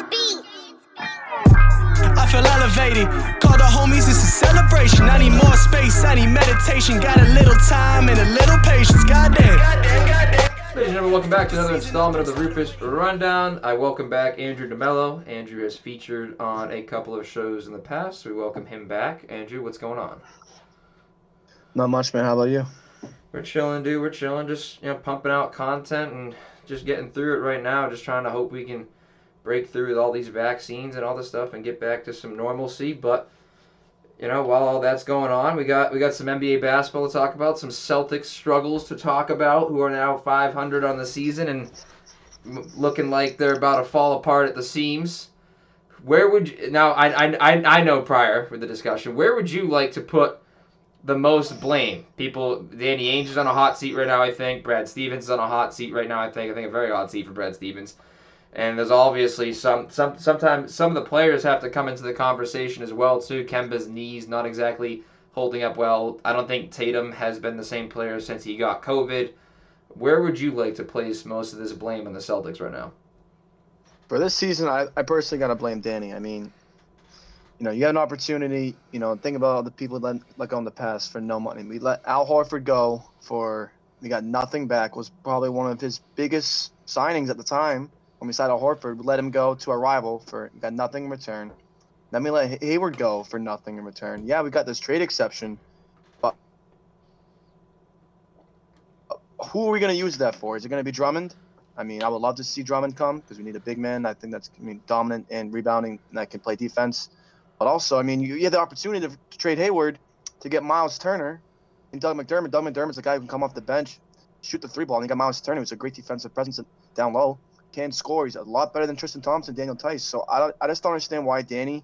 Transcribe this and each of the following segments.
I feel elevated. Call the homies, it's a celebration. I need more space, I need meditation. Got a little time and a little patience. Goddamn. Ladies and gentlemen, welcome back to another installment of the Rufus Rundown. I welcome back Andrew DeMello. Andrew has featured on a couple of shows in the past, so we welcome him back. Andrew, what's going on? Not much, man. How about you? We're chilling, dude. We're chilling, just pumping out content and just getting through it right now. Just trying to hope we can break through with all these vaccines and all this stuff and get back to some normalcy. But while all that's going on, we got some NBA basketball to talk about, some Celtics struggles to talk about, who are now 500 on the season and looking like they're about to fall apart at the seams. Where would you, now? I know prior with the discussion, where would you like to put the most blame? People, Danny Ainge is on a hot seat right now, I think. Brad Stevens is on a hot seat right now, I think a very hot seat for Brad Stevens. And there's obviously sometimes some of the players have to come into the conversation as well too. Kemba's knees not exactly holding up well. I don't think Tatum has been the same player since he got COVID. Where would you like to place most of this blame on the Celtics right now? For this season, I personally got to blame Danny. I mean, you had an opportunity, think about all the people that let go in the past for no money. We let Al Horford go we got nothing back. Was probably one of his biggest signings at the time. When we signed Al Horford, we let him go to our rival we got nothing in return. Then we let Hayward go for nothing in return. Yeah, we got this trade exception, but who are we going to use that for? Is it going to be Drummond? I mean, I would love to see Drummond come because we need a big man. I think that's dominant and rebounding and that can play defense. But also, I mean, you had the opportunity to trade Hayward to get Miles Turner and Doug McDermott. Doug McDermott's a guy who can come off the bench, shoot the three ball, and you got Miles Turner, who's a great defensive presence down low. Can score. He's a lot better than Tristan Thompson, Daniel Tice. So I just don't understand why Danny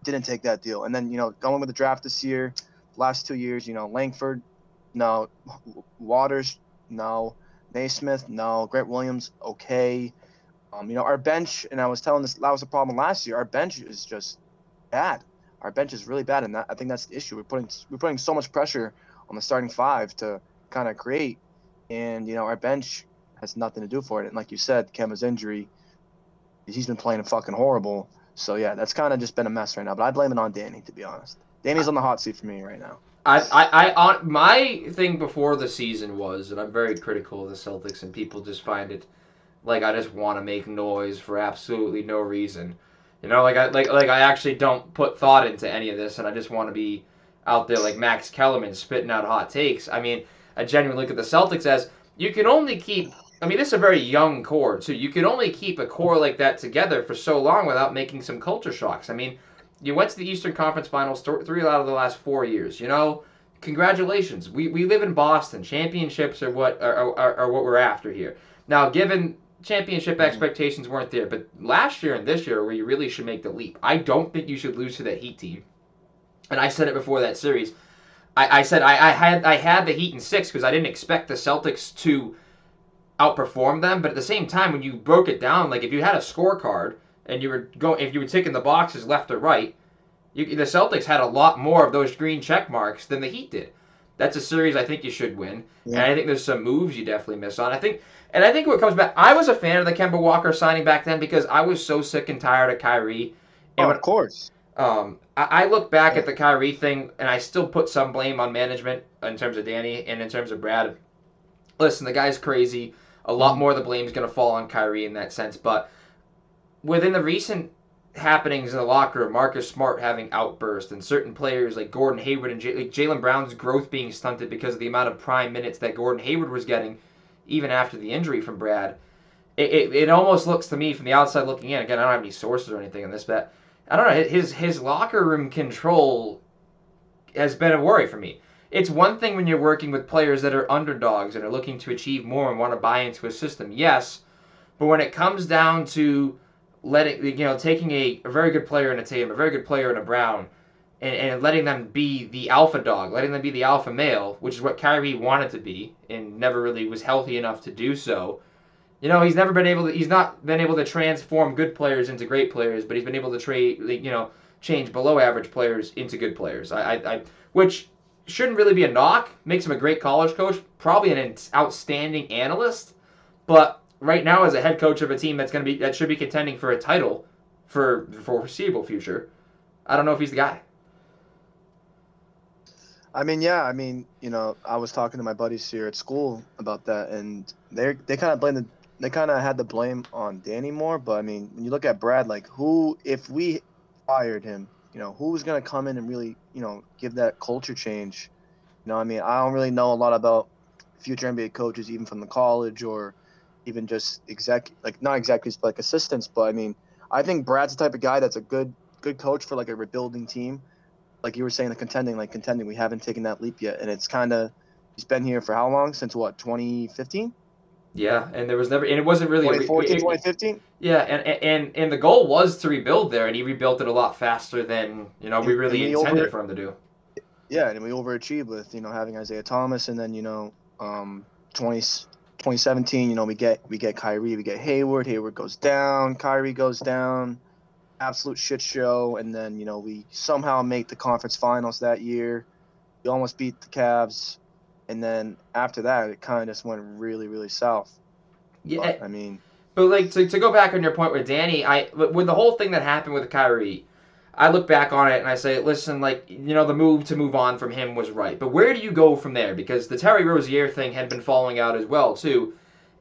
didn't take that deal. And then, going with the draft this year, last 2 years, Langford, no. Waters, no. Naismith, no. Grant Williams, okay. Our bench, and I was telling this, that was a problem last year. Our bench is just bad. Our bench is really bad, and I think that's the issue. We're putting so much pressure on the starting five to kind of create, and our bench has nothing to do for it. And like you said, Kemba's injury, he's been playing fucking horrible. So yeah, that's kind of just been a mess right now. But I blame it on Danny, to be honest. Danny's on the hot seat for me right now. My thing before the season was, and I'm very critical of the Celtics, and people just find it like I just want to make noise for absolutely no reason. I actually don't put thought into any of this, and I just want to be out there like Max Kellerman spitting out hot takes. I mean, I genuinely look at the Celtics as you can only keep. I mean, this is a very young core, too. You can only keep a core like that together for so long without making some culture shocks. I mean, you went to the Eastern Conference Finals 3 out of the last 4 years. Congratulations. We live in Boston. Championships are what we're after here. Now, given championship expectations weren't there, but last year and this year where you really should make the leap. I don't think you should lose to that Heat team. And I said it before that series. I said I had the Heat in 6 because I didn't expect the Celtics to outperform them, but at the same time, when you broke it down, like if you had a scorecard and if you were ticking the boxes left or right, the Celtics had a lot more of those green check marks than the Heat did. That's a series I think you should win, and I think there's some moves you definitely miss on. I think what comes back, I was a fan of the Kemba Walker signing back then because I was so sick and tired of Kyrie. And of course. I look back at the Kyrie thing, and I still put some blame on management in terms of Danny and in terms of Brad. Listen, the guy's crazy. A lot more of the blame is going to fall on Kyrie in that sense. But within the recent happenings in the locker room, Marcus Smart having outbursts, and certain players like Gordon Hayward and Jaylen Brown's growth being stunted because of the amount of prime minutes that Gordon Hayward was getting, even after the injury from Brad, it almost looks to me from the outside looking in, again, I don't have any sources or anything on this, but I don't know, his locker room control has been a worry for me. It's one thing when you're working with players that are underdogs and are looking to achieve more and want to buy into a system, yes. But when it comes down to taking a very good player in a Tatum, a very good player in a Brown, and letting them be the alpha dog, letting them be the alpha male, which is what Kyrie wanted to be and never really was healthy enough to do so. He's not been able to transform good players into great players, but he's been able to change below average players into good players. Which shouldn't really be a knock. Makes him a great college coach, probably an outstanding analyst. But right now as a head coach of a team that should be contending for a title for foreseeable future, I don't know if he's the guy. I mean, yeah. I mean, I was talking to my buddies here at school about that, and they kind of had the blame on Danny more. But I mean, when you look at Brad, like if we fired him, who's gonna come in and really, give that culture change? I mean, I don't really know a lot about future NBA coaches, even from the college or even just not executives, but like assistants. But I mean, I think Brad's the type of guy that's a good coach for like a rebuilding team. Like you were saying, contending. We haven't taken that leap yet, and it's kind of he's been here for how long? Since what, 2015? Yeah, and it wasn't really 2014, 2015? Yeah, and the goal was to rebuild there, and he rebuilt it a lot faster than we really intended for him to do. Yeah, and we overachieved with having Isaiah Thomas, and then 2017, we get Kyrie, we get Hayward goes down, Kyrie goes down, absolute shit show, and then we somehow make the conference finals that year. We almost beat the Cavs, and then after that, it kind of just went really, really south. Yeah, but, I mean, but like to go back on your point with Danny, with the whole thing that happened with Kyrie, I look back on it and I say, listen, the move to move on from him was right, but where do you go from there? Because the Terry Rozier thing had been falling out as well too.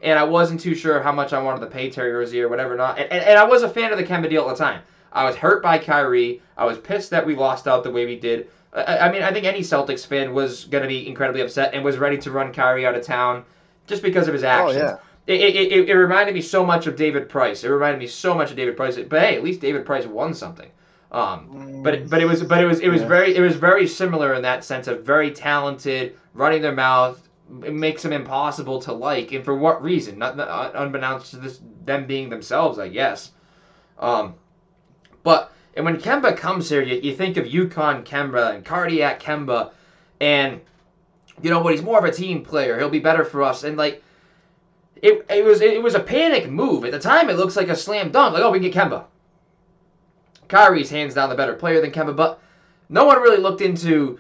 And I wasn't too sure how much I wanted to pay Terry Rozier, whatever not. And I was a fan of the Kemba deal at the time. I was hurt by Kyrie. I was pissed that we lost out the way we did. I mean, I think any Celtics fan was going to be incredibly upset and was ready to run Kyrie out of town just because of his actions. Oh, yeah. It reminded me so much of David Price. But hey, at least David Price won something. But it was very similar in that sense of very talented, running their mouth. It makes them impossible to like, and for what reason? Not unbeknownst to them being themselves, I guess. And when Kemba comes here, you think of Yukon Kemba and Cardiac Kemba, and he's more of a team player. He'll be better for us, and it was a panic move at the time. It looks like a slam dunk. Like, oh, we can get Kemba. Kyrie's hands down the better player than Kemba, but no one really looked into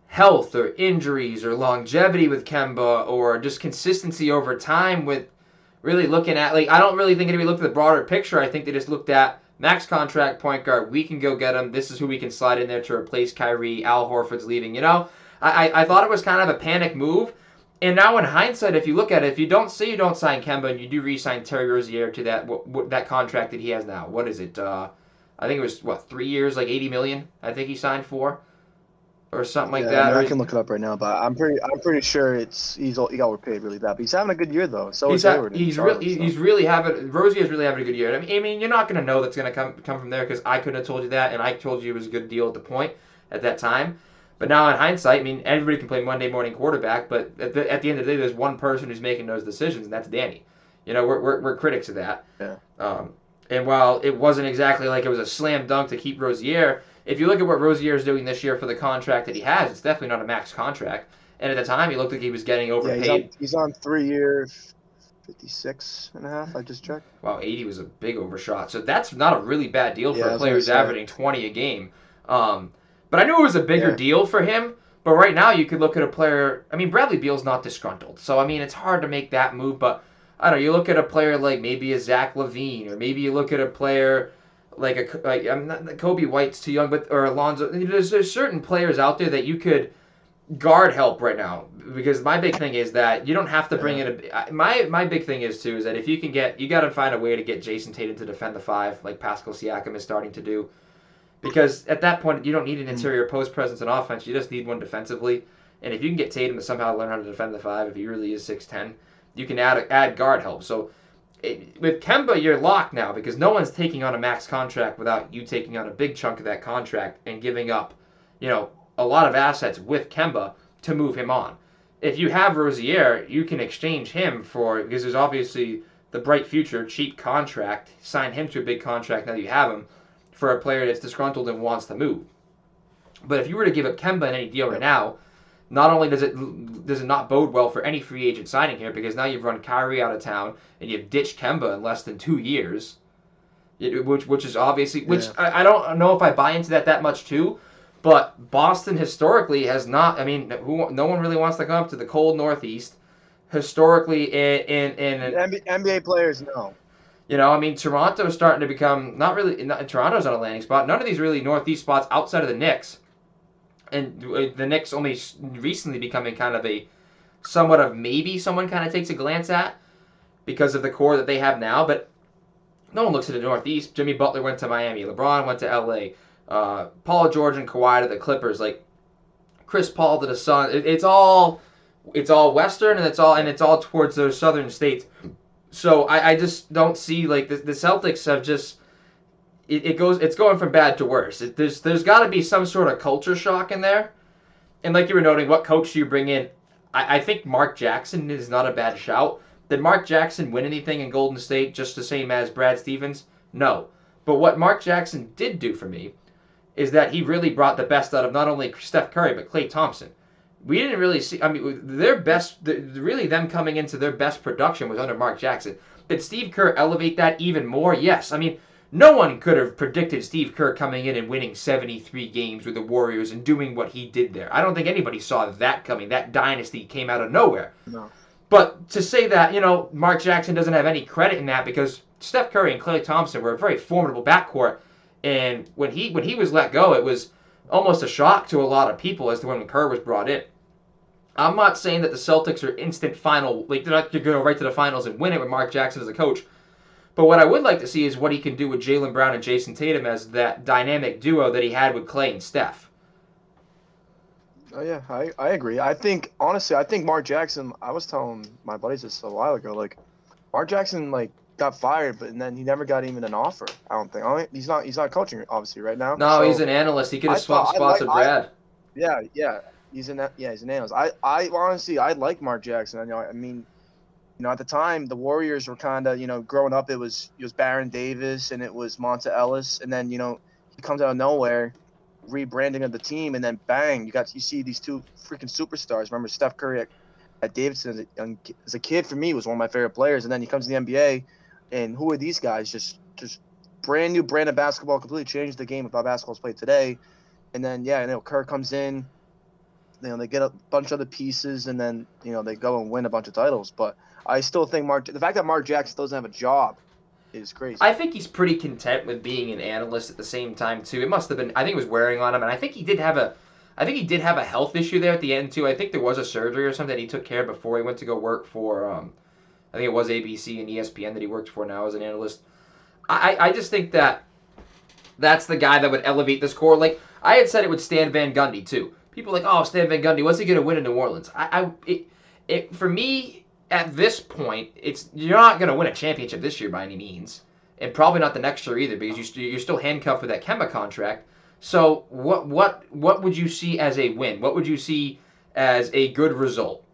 health or injuries or longevity with Kemba or just consistency over time with really looking at, I don't really think anybody looked at the broader picture. I think they just looked at max contract point guard. We can go get him. This is who we can slide in there to replace Kyrie. Al Horford's leaving. I thought it was kind of a panic move. And now in hindsight, if you look at it, if you don't sign Kemba and you do re-sign Terry Rozier to that contract that he has now, what is it? I think it was, 3 years, $80 million I think he signed for. Or something like that. I can look it up right now, but I'm pretty sure he got overpaid really bad. But he's having a good year though. So is Hayward. Rozier's really having a good year. I mean, you're not going to know that's going to come from there because I couldn't have told you that, and I told you it was a good deal at that time. But now in hindsight, I mean, everybody can play Monday morning quarterback, but at the end of the day, there's one person who's making those decisions, and that's Danny. We're critics of that. Yeah. And while it wasn't exactly like it was a slam dunk to keep Rozier, if you look at what Rozier is doing this year for the contract that he has, it's definitely not a max contract. And at the time, he looked like he was getting overpaid. Yeah, he's on 3 years, 56.5. I just checked. Wow, 80 was a big overshot. So that's not a really bad deal for a player who's averaging 20 a game. But I knew it was a bigger deal for him. But right now, you could look at a player. I mean, Bradley Beal's not disgruntled. So, I mean, it's hard to make that move. But, I don't know, you look at a player like maybe a Zach LaVine, or maybe you look at a player I'm not Kobe White's too young, or Alonzo. There's certain players out there that you could guard help right now, because my big thing is that you don't have to bring in my big thing is that if you got to find a way to get Jason Tatum to defend the 5 like Pascal Siakam is starting to do, because at that point you don't need an interior post presence in offense. You just need one defensively, and if you can get Tatum to somehow learn how to defend the 5, if he really is 6'10", you can add guard help. So. With Kemba, you're locked now because no one's taking on a max contract without you taking on a big chunk of that contract and giving up, a lot of assets with Kemba to move him on. If you have Rozier, you can exchange him because there's obviously the bright future, cheap contract, sign him to a big contract now that you have him for a player that's disgruntled and wants to move. But if you were to give up Kemba in any deal right now, not only does it not bode well for any free agent signing here, because now you've run Kyrie out of town and you've ditched Kemba in less than 2 years, which is obviously I don't know if I buy into that much too, but Boston historically has not. I mean, no one really wants to come up to the cold Northeast historically in NBA players, no. I mean, Toronto's starting to become Toronto's an landing spot. None of these really Northeast spots outside of the Knicks, and the Knicks only recently becoming kind of a somewhat of maybe someone kind of takes a glance at because of the core that they have now. But no one looks at the Northeast. Jimmy Butler went to Miami. LeBron went to L.A. Paul George and Kawhi to the Clippers. Like Chris Paul to the Suns. It's all Western, and it's all towards those Southern states. So I just don't see like the Celtics have just it's going from bad to worse. There's got to be some sort of culture shock in there, and like you were noting, what coach do you bring in? I think Mark Jackson is not a bad shout. Did Mark Jackson win anything in Golden State just the same as Brad Stevens? No. But what Mark Jackson did do for me is that he really brought the best out of not only Steph Curry but Klay Thompson. We didn't really see. I mean, their best, really them coming into their best production was under Mark Jackson. Did Steve Kerr elevate that even more? Yes. I mean, no one could have predicted Steve Kerr coming in and winning 73 games with the Warriors and doing what he did there. I don't think anybody saw that coming. That dynasty came out of nowhere. No. But to say that, Mark Jackson doesn't have any credit in that because Steph Curry and Klay Thompson were a very formidable backcourt, and when he was let go, it was almost a shock to a lot of people as to when Kerr was brought in. I'm not saying that the Celtics are instant final, like they're not going to go right to the finals and win it with Mark Jackson as a coach. But what I would like to see is what he can do with Jaylen Brown and Jason Tatum as that dynamic duo that he had with Klay and Steph. Oh yeah, I agree. Honestly, I think Mark Jackson. I was telling my buddies this a while ago. Like, Mark Jackson got fired, but then he never got even an offer. I don't think. He's not coaching obviously right now. No, he's an analyst. He could have swapped spots with Brad. Yeah. He's an analyst. I honestly I like Mark Jackson. I mean, at the time the Warriors were kind of growing up. It was Baron Davis and it was Monta Ellis, and then he comes out of nowhere, rebranding of the team, and then bang, you see these two freaking superstars. Remember Steph Curry at Davidson as a kid, for me, was one of my favorite players, and then he comes to the NBA, and who are these guys? Just brand new brand of basketball, completely changed the game of how basketball's played today. And then Kerr comes in, they get a bunch of other pieces, and then they go and win a bunch of titles. But I still think the fact that Mark Jackson doesn't have a job is crazy. I think he's pretty content with being an analyst at the same time too. It must have been. I think it was wearing on him, and I think he did have a health issue there at the end too. I think there was a surgery or something that he took care of before he went to go work for. I think it was ABC and ESPN that he worked for now as an analyst. I just think that's the guy that would elevate this core. Like I had said, it would Stan Van Gundy too. People are like, oh, Stan Van Gundy, what's he going to win in New Orleans? For me, at this point, you're not going to win a championship this year by any means, and probably not the next year either, because you're still handcuffed with that Kemba contract. So what would you see as a win? What would you see as a good result?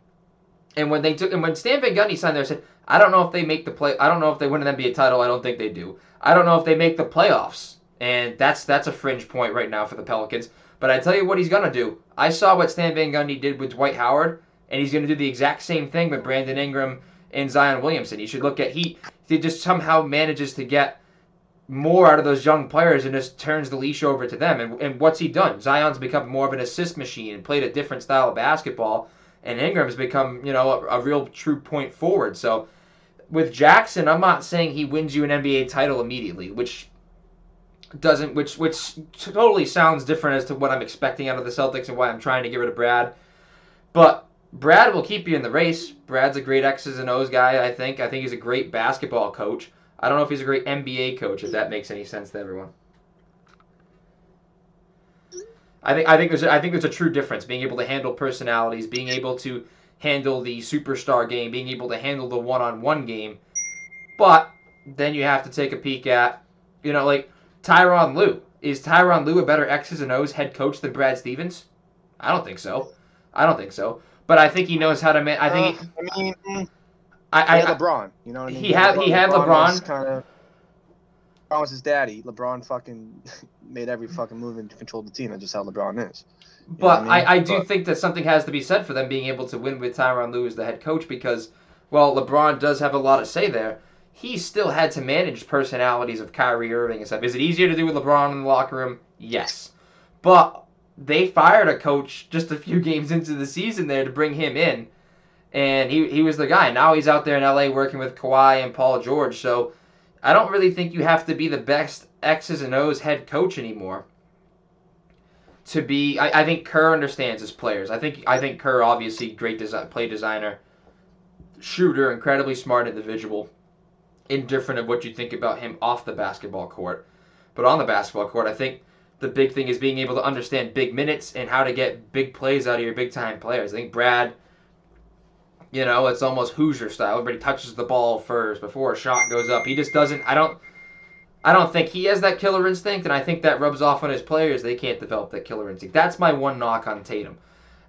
And when Stan Van Gundy signed there, I said, I don't know if they make the play. I don't know if they win an NBA title. I don't think they do. I don't know if they make the playoffs, and that's a fringe point right now for the Pelicans. But I tell you what he's gonna do. I saw what Stan Van Gundy did with Dwight Howard, and he's gonna do the exact same thing with Brandon Ingram and Zion Williamson. You should look at he just somehow manages to get more out of those young players and just turns the leash over to them. And what's he done? Zion's become more of an assist machine and played a different style of basketball, and Ingram's become a real true point forward. So with Jackson, I'm not saying he wins you an NBA title immediately, which totally sounds different as to what I'm expecting out of the Celtics and why I'm trying to get rid of Brad. But Brad will keep you in the race. Brad's a great X's and O's guy, I think. I think he's a great basketball coach. I don't know if he's a great NBA coach, if that makes any sense to everyone. I think there's a true difference, being able to handle personalities, being able to handle the superstar game, being able to handle the one-on-one game. But then you have to take a peek at, like Tyronn Lue. Is Tyronn Lue a better X's and O's head coach than Brad Stevens? I don't think so. But I think he knows how to manage. I had LeBron. You know what I mean? He had LeBron. LeBron was his daddy. LeBron fucking made every fucking move and controlled the team. That's just how LeBron is. But I do think that something has to be said for them being able to win with Tyronn Lue as the head coach because, well, LeBron does have a lot to say there. He still had to manage personalities of Kyrie Irving and stuff. Is it easier to do with LeBron in the locker room? Yes. But they fired a coach just a few games into the season there to bring him in. and he was the guy. Now he's out there in LA working with Kawhi and Paul George. So I don't really think you have to be the best X's and O's head coach anymore to be. I think Kerr understands his players. I think Kerr, obviously great play designer, shooter, incredibly smart individual. Indifferent of what you think about him off the basketball court, but on the basketball court, I think the big thing is being able to understand big minutes and how to get big plays out of your big time players. I think Brad, it's almost Hoosier style. Everybody touches the ball first before a shot goes up. He just doesn't. I don't think he has that killer instinct, and I think that rubs off on his players. They can't develop that killer instinct. That's my one knock on Tatum.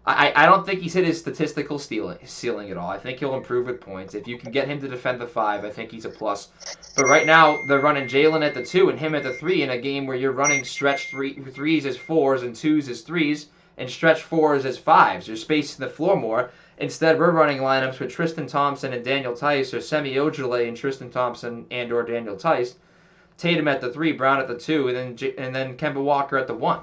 I don't think he's hit his statistical ceiling at all. I think he'll improve with points. If you can get him to defend the 5, I think he's a plus. But right now, they're running Jalen at the 2 and him at the 3 in a game where you're running stretch 3s as 4s and 2s as 3s and stretch 4s as 5s. You're spacing the floor more. Instead, we're running lineups with Tristan Thompson and Daniel Tice, or Semi Ojeleye and Tristan Thompson and or Daniel Tice. Tatum at the 3, Brown at the 2, and then Kemba Walker at the 1.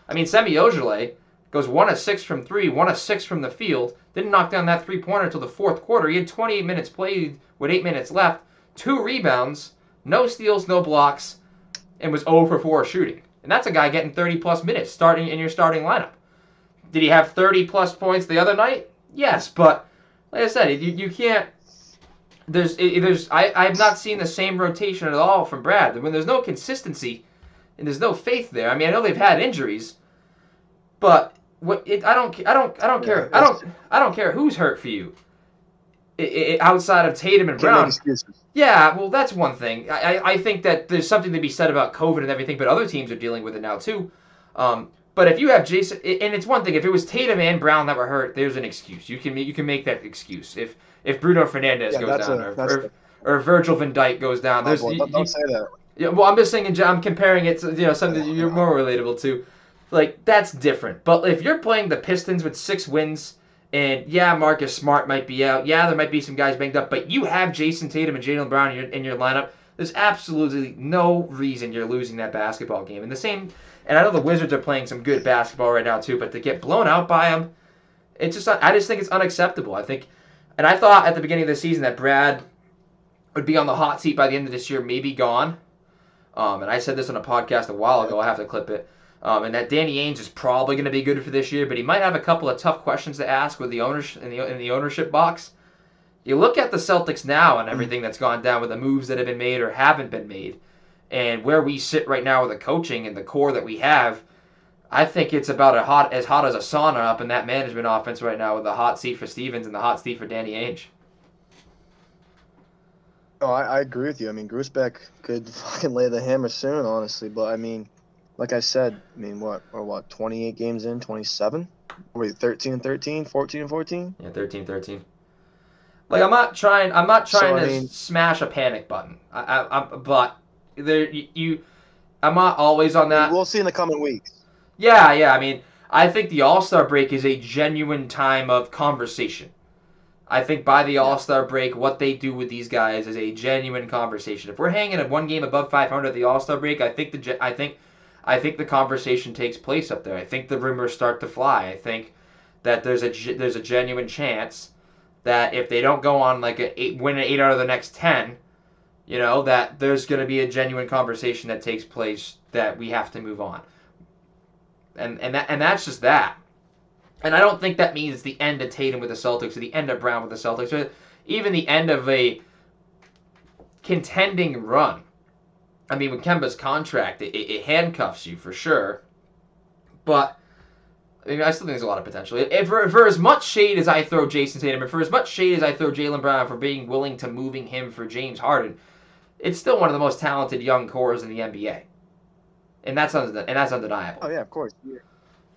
I mean, Semi Ojeleye goes 1 of 6 from 3, 1 of 6 from the field. Didn't knock down that 3-pointer until the fourth quarter. He had 28 minutes played with 8 minutes left, 2 rebounds, no steals, no blocks, and was 0 for 4 shooting. And that's a guy getting 30-plus minutes starting in your starting lineup. Did he have 30-plus points the other night? Yes, but like I said, you can't. I've not seen the same rotation at all from Brad. When there's no consistency and there's no faith there. I mean, I know they've had injuries, but I don't care. I don't care who's hurt for you. Outside of Tatum and Brown. Yeah, well, that's one thing. I think that there's something to be said about COVID and everything, but other teams are dealing with it now too. But if you have Jason, and it's one thing, if it was Tatum and Brown that were hurt, there's an excuse. You can make that excuse. If Bruno Fernandez goes down, or Virgil van Dijk goes down, don't say that. Yeah, well, I'm just saying, I'm comparing it to something that you're more relatable to. Like, that's different. But if you're playing the Pistons with 6 wins, and yeah, Marcus Smart might be out, yeah, there might be some guys banged up, but you have Jason Tatum and Jaylen Brown in your lineup, there's absolutely no reason you're losing that basketball game. And I know the Wizards are playing some good basketball right now too, but to get blown out by them, I just think it's unacceptable. And I thought at the beginning of the season that Brad would be on the hot seat by the end of this year, maybe gone. And I said this on a podcast a while ago. I have to clip it. And that Danny Ainge is probably going to be good for this year, but he might have a couple of tough questions to ask with the owners in the ownership box. You look at the Celtics now and everything that's gone down with the moves that have been made or haven't been made, and where we sit right now with the coaching and the core that we have. I think it's about as hot as a sauna up in that management offense right now with the hot seat for Stevens and the hot seat for Danny Ainge. Oh, I agree with you. I mean, Grusebeck could fucking lay the hammer soon, honestly. But I mean, like I said, what, 28 games in, 27? Wait, 13-13, 14-14? Yeah, 13-13. Like, I'm not trying to smash a panic button. But I'm not always on that. We'll see in the coming weeks. Yeah. I mean, I think the All-Star break is a genuine time of conversation. I think by the All-Star break, what they do with these guys is a genuine conversation. If we're hanging at one game above 500 at the All-Star break, I think the conversation takes place up there. I think the rumors start to fly. I think that there's a genuine chance that if they don't go on like win 8 out of the next 10, that there's going to be a genuine conversation that takes place that we have to move on. And that's just that. And I don't think that means the end of Tatum with the Celtics or the end of Brown with the Celtics or even the end of a contending run. I mean, with Kemba's contract, it handcuffs you for sure. But I still think there's a lot of potential. For as much shade as I throw Jason Tatum, and for as much shade as I throw Jaylen Brown for being willing to moving him for James Harden, it's still one of the most talented young cores in the NBA. And that's undeniable. Oh yeah, of course. Yeah.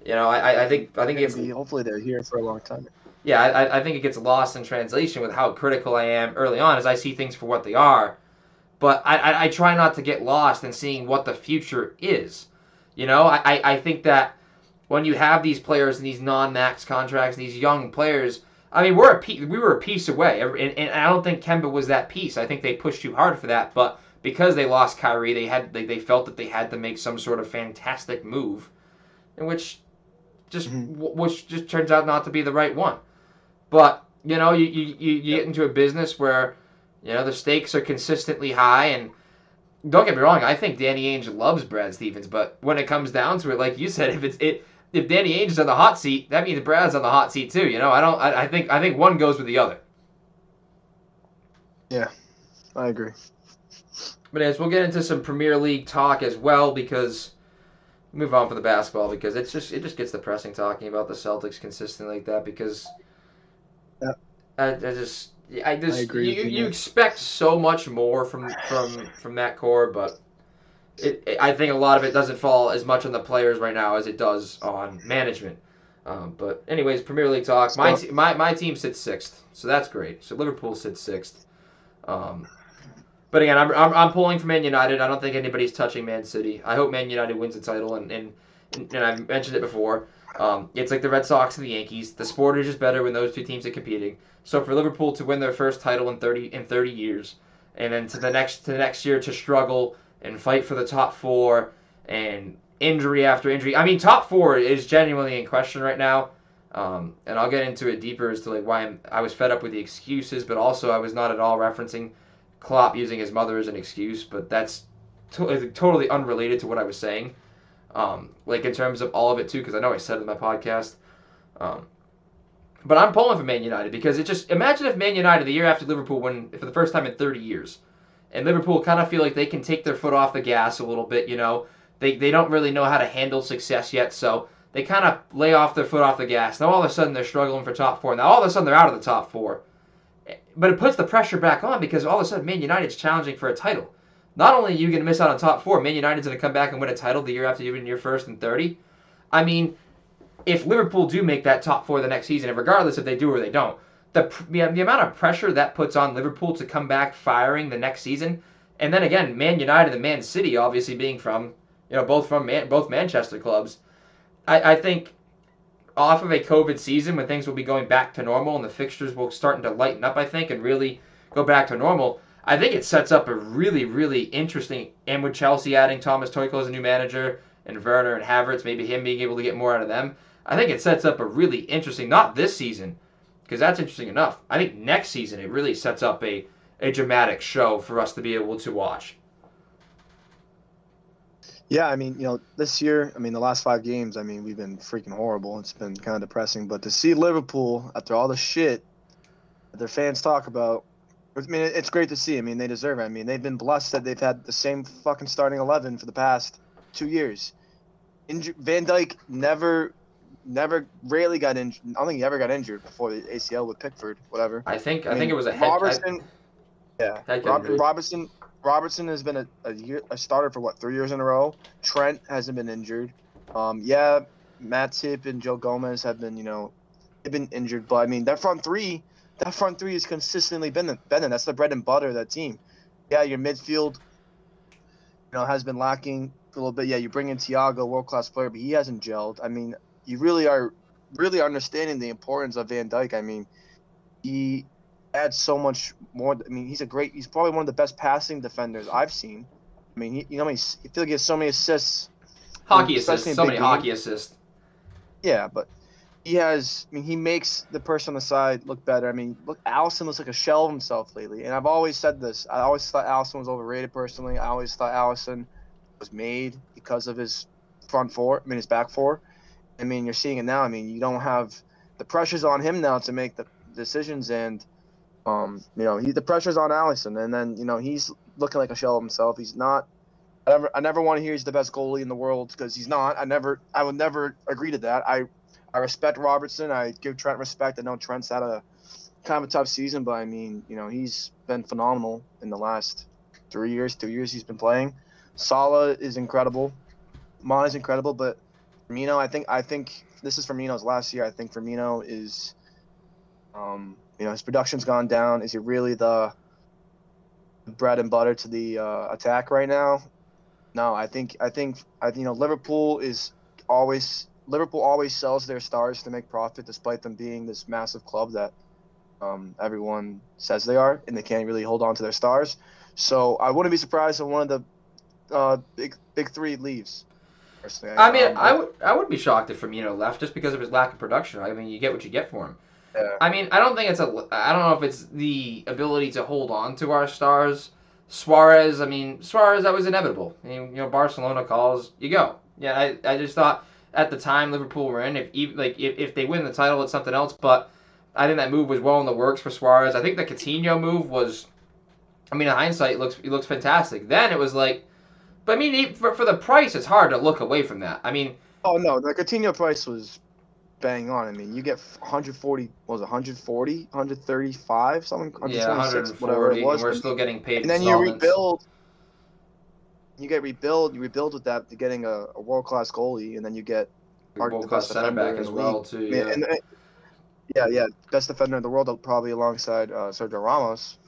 I think it's hopefully they're here for a long time. Yeah, I think it gets lost in translation with how critical I am early on as I see things for what they are. But I try not to get lost in seeing what the future is. I think that when you have these players and these non-max contracts, these young players, I mean, we were a piece away. And I don't think Kemba was that piece. I think they pushed too hard for that. But because they lost Kyrie, they felt that they had to make some sort of fantastic move, in which just turns out not to be the right one. But You know, you get into a business where, you know, the stakes are consistently high, and don't get me wrong, I think Danny Ainge loves Brad Stevens, but when it comes down to it, like you said, if Danny Ainge is on the hot seat, that means Brad's on the hot seat too. You know, I think one goes with the other. Yeah, I agree. But as we'll get into some Premier League talk as well, because move on for the basketball, because it just gets depressing talking about the Celtics consistently like that, because Yeah. I just agree with you, you man. expect so much more from that core, but I think a lot of it doesn't fall as much on the players right now as it does on management. But anyways, Premier League talk. So, My team sits sixth, so that's great. So Liverpool sits sixth. Um, but again, I'm pulling for Man United. I don't think anybody's touching Man City. I hope Man United wins the title, and I've mentioned it before. It's like the Red Sox and the Yankees. The sport is just better when those two teams are competing. So for Liverpool to win their first title in 30 years, and then to the next year to struggle and fight for the top four, and injury after injury. I mean, top four is genuinely in question right now. And I'll get into it deeper as to like why I was fed up with the excuses, but also I was not at all referencing Klopp using his mother as an excuse, but that's totally unrelated to what I was saying. Like in terms of all of it too, because I know I said it in my podcast. Um, but I'm pulling for Man United because it just imagine if Man United the year after Liverpool win for the first time in 30 years, and Liverpool kind of feel like they can take their foot off the gas a little bit. You know, they don't really know how to handle success yet, so they kind of lay off their foot off the gas. Now all of a sudden they're struggling for top four. Now all of a sudden they're out of the top four. But it puts the pressure back on because all of a sudden Man United's challenging for a title. Not only are you going to miss out on top four, Man United's going to come back and win a title the year after you've been your first and 30. I mean, if Liverpool do make that top four the next season, and regardless if they do or they don't, the amount of pressure that puts on Liverpool to come back firing the next season, and then again, Man United and Man City obviously being from, you know, both Manchester clubs, I think off of a COVID season when things will be going back to normal and the fixtures will starting to lighten up, I think, and really go back to normal, I think it sets up a really, really interesting, and with Chelsea adding Thomas Tuchel as a new manager and Werner and Havertz, maybe him being able to get more out of them, I think it sets up a really interesting, not this season, because that's interesting enough. I think next season it really sets up a dramatic show for us to be able to watch. yeah, I mean, this year, I mean, the last 5 games, I mean, we've been freaking horrible. It's been kind of depressing. But to see Liverpool, after all the shit that their fans talk about, I mean, it's great to see. I mean, they deserve it. I mean, they've been blessed that they've had the same fucking starting 11 for the past 2 years. Van Dijk rarely got injured. I don't think he ever got injured before the ACL with Pickford, whatever. I think I mean, it was a head. Robertson, yeah, Head injury. Robertson has been a starter for what, 3 years in a row. Trent hasn't been injured. Yeah, Matip and Joe Gomez have been, they've been injured, but I mean that front three has consistently been there. That's the bread and butter of that team. Yeah, your midfield, has been lacking a little bit. Yeah, you bring in Thiago, world class player, but he hasn't gelled. I mean, you really are understanding the importance of Van Dijk. I mean, he adds so much more. I mean, he's probably one of the best passing defenders I've seen. I mean, I feel like he has so many assists. Hockey especially assists, in so big many games. hockey assists. Yeah, but he makes the person on the side look better. I mean, look, Alisson looks like a shell of himself lately. And I've always said this. I always thought Alisson was overrated personally. I always thought Alisson was made because of his his back four. I mean, you're seeing it now. I mean, you don't have the pressure's on him now to make the decisions, and the pressure's on Alisson, and then he's looking like a shell of himself. He's not. I never want to hear he's the best goalie in the world because he's not. I would never agree to that. I respect Robertson. I give Trent respect. I know Trent's had a kind of a tough season, but I mean, he's been phenomenal in the last 2 years he's been playing. Salah is incredible. Mane is incredible, but Firmino, I think this is Firmino's last year. I think Firmino is, his production's gone down. Is he really the bread and butter to the attack right now? No, I think Liverpool always sells their stars to make profit, despite them being this massive club that everyone says they are, and they can't really hold on to their stars. So I wouldn't be surprised if one of the big three leaves. Personally, I mean, I wouldn't be shocked if Firmino left just because of his lack of production. I mean, you get what you get for him. Yeah. I mean, I don't know if it's the ability to hold on to our stars. Suarez, that was inevitable. I mean, Barcelona calls, you go. Yeah, I just thought at the time Liverpool were in, if they win the title, it's something else. But I think that move was well in the works for Suarez. I think the Coutinho move was, in hindsight, it looks fantastic. Then it was like, but for the price, it's hard to look away from that. I mean, Oh no, the Coutinho price was bang on. I mean, you get 140, what was it, 140, 135, something, yeah, 126, whatever it 140, and was. we're I still mean, getting paid and then you installments. rebuild. You rebuild with that to getting a world class goalie, and then you get arguably World the class best center defender back in as the league. well too. I mean, Yeah. yeah, best defender in the world, probably alongside Sergio Ramos.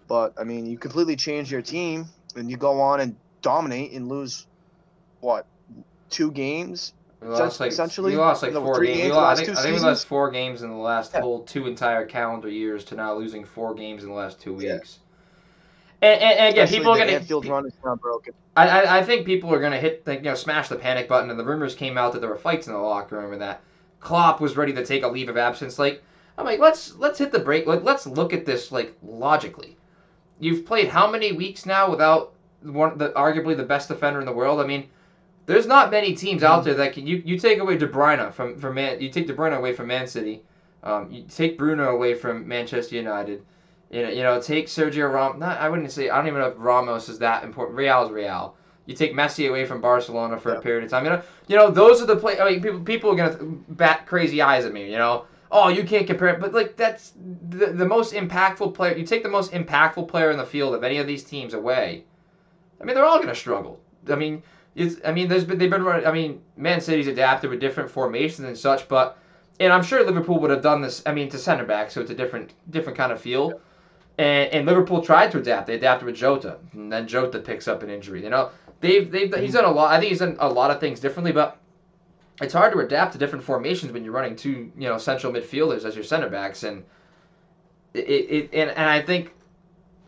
But I mean, you completely change your team, and you go on and dominate and lose what, 2 games, We essentially. lost like No, four three games. games the last two I think we lost seasons. 4 games in the last Yeah, whole 2 entire calendar years to now losing 4 games in the last two yeah. weeks. And again, Especially people are the gonna. Anfield run is not broken. I think people are gonna smash the panic button, and the rumors came out that there were fights in the locker room and that Klopp was ready to take a leave of absence. I'm like, let's hit the break. Let's look at this logically. You've played how many weeks now without arguably the best defender in the world? I mean, there's not many teams out there that can. You take away De Bruyne from Man. You take De Bruyne away from Man City. You take Bruno away from Manchester United. Take Sergio Ramos. I wouldn't say. I don't even know if Ramos is that important. Real's Real. You take Messi away from Barcelona for a Yeah. period of time. Those are the play. I mean, people are gonna bat crazy eyes at me. Oh, you can't compare it. But that's the most impactful player. You take the most impactful player in the field of any of these teams away. I mean, they're all gonna struggle. I mean, they've been running. I mean, Man City's adapted with different formations and such, and I'm sure Liverpool would have done this. I mean, to center back, so it's a different kind of feel. And Liverpool tried to adapt. They adapted with Jota, and then Jota picks up an injury. He's done a lot. I think he's done a lot of things differently, but it's hard to adapt to different formations when you're running two central midfielders as your center backs, and and I think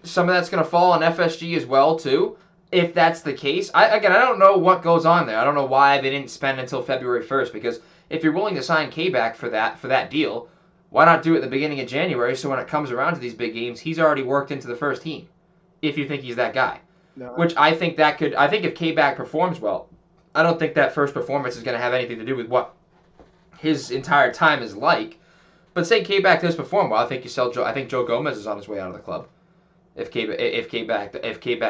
some of that's going to fall on FSG as well too. If that's the case, I don't know what goes on there. I don't know why they didn't spend until February 1st, because if you're willing to sign K-back for that deal, why not do it at the beginning of January, so when it comes around to these big games, he's already worked into the first team, if you think he's that guy. No, Which I think if K-back performs well, I don't think that first performance is going to have anything to do with what his entire time is like. But say K-back does perform well, I think I think Joe Gomez is on his way out of the club. If K-back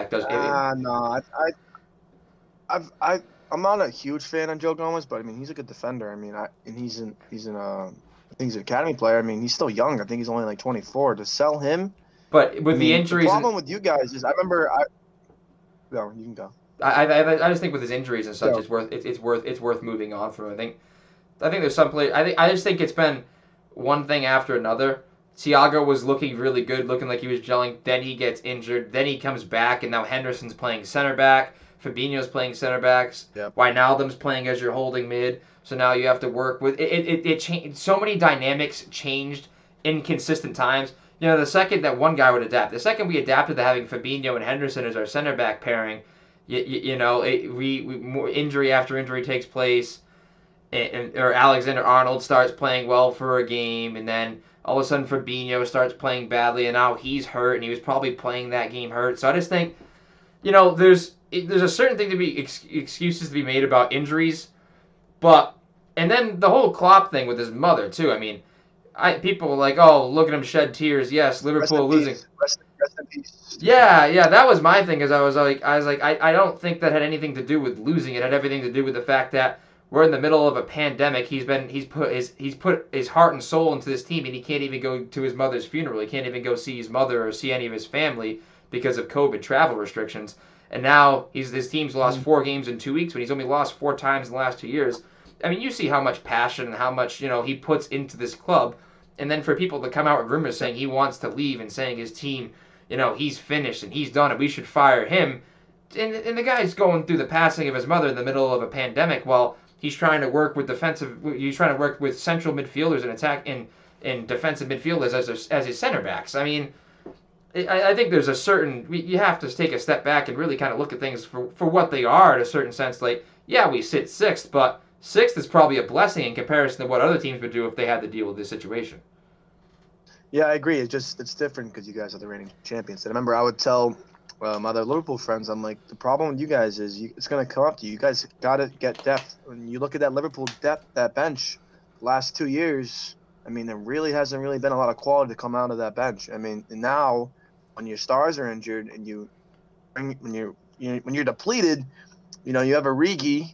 does. no, I'm not a huge fan of Joe Gomez, but I mean, he's a good defender. I mean, he's I think he's an academy player. I mean, he's still young. I think he's only like 24. To sell him, But with the injuries, the problem with you guys is, I remember, no, you can go. I just think with his injuries and such, Go. it's worth moving on from. I think there's some play. I just think it's been one thing after another. Thiago was looking really good, looking like he was gelling. Then he gets injured. Then he comes back, and now Henderson's playing center back. Fabinho's playing center backs. Yep. Wijnaldum's playing as your holding mid. So now you have to work with it. Changed. So many dynamics changed in consistent times. The second that one guy would adapt, the second we adapted to having Fabinho and Henderson as our center back pairing, more injury after injury takes place, or Alexander Arnold starts playing well for a game, and then all of a sudden Fabinho starts playing badly, and now he's hurt, and he was probably playing that game hurt. So I just think, there's a certain thing to be excuses to be made about injuries, and then the whole Klopp thing with his mother too. I mean, people were like, oh, look at him shed tears. Yes, Liverpool losing. Rest in peace. Yeah, that was my thing. I don't think that had anything to do with losing. It had everything to do with the fact that we're in the middle of a pandemic. He's put his heart and soul into this team, and he can't even go to his mother's funeral. He can't even go see his mother or see any of his family because of COVID travel restrictions. And now his team's lost 4 games in 2 weeks when he's only lost 4 times in the last 2 years. I mean, you see how much passion and how much he puts into this club, and then for people to come out with rumors saying he wants to leave and saying his team, he's finished and he's done it, we should fire him, and the guy's going through the passing of his mother in the middle of a pandemic while he's trying to work with central midfielders and attack in defensive midfielders as his center backs. I mean, I think there's a certain, you have to take a step back and really kind of look at things for what they are in a certain sense. Like, yeah, we sit 6th, but 6th is probably a blessing in comparison to what other teams would do if they had to deal with this situation. Yeah, I agree. It's different because you guys are the reigning champions. And I remember I would tell my other Liverpool friends, I'm like, the problem with you guys is it's going to come up to you. You guys got to get depth. When you look at that Liverpool depth, that bench, last 2 years, I mean, there really hasn't really been a lot of quality to come out of that bench. I mean, and now when your stars are injured and when you're depleted, you have Origi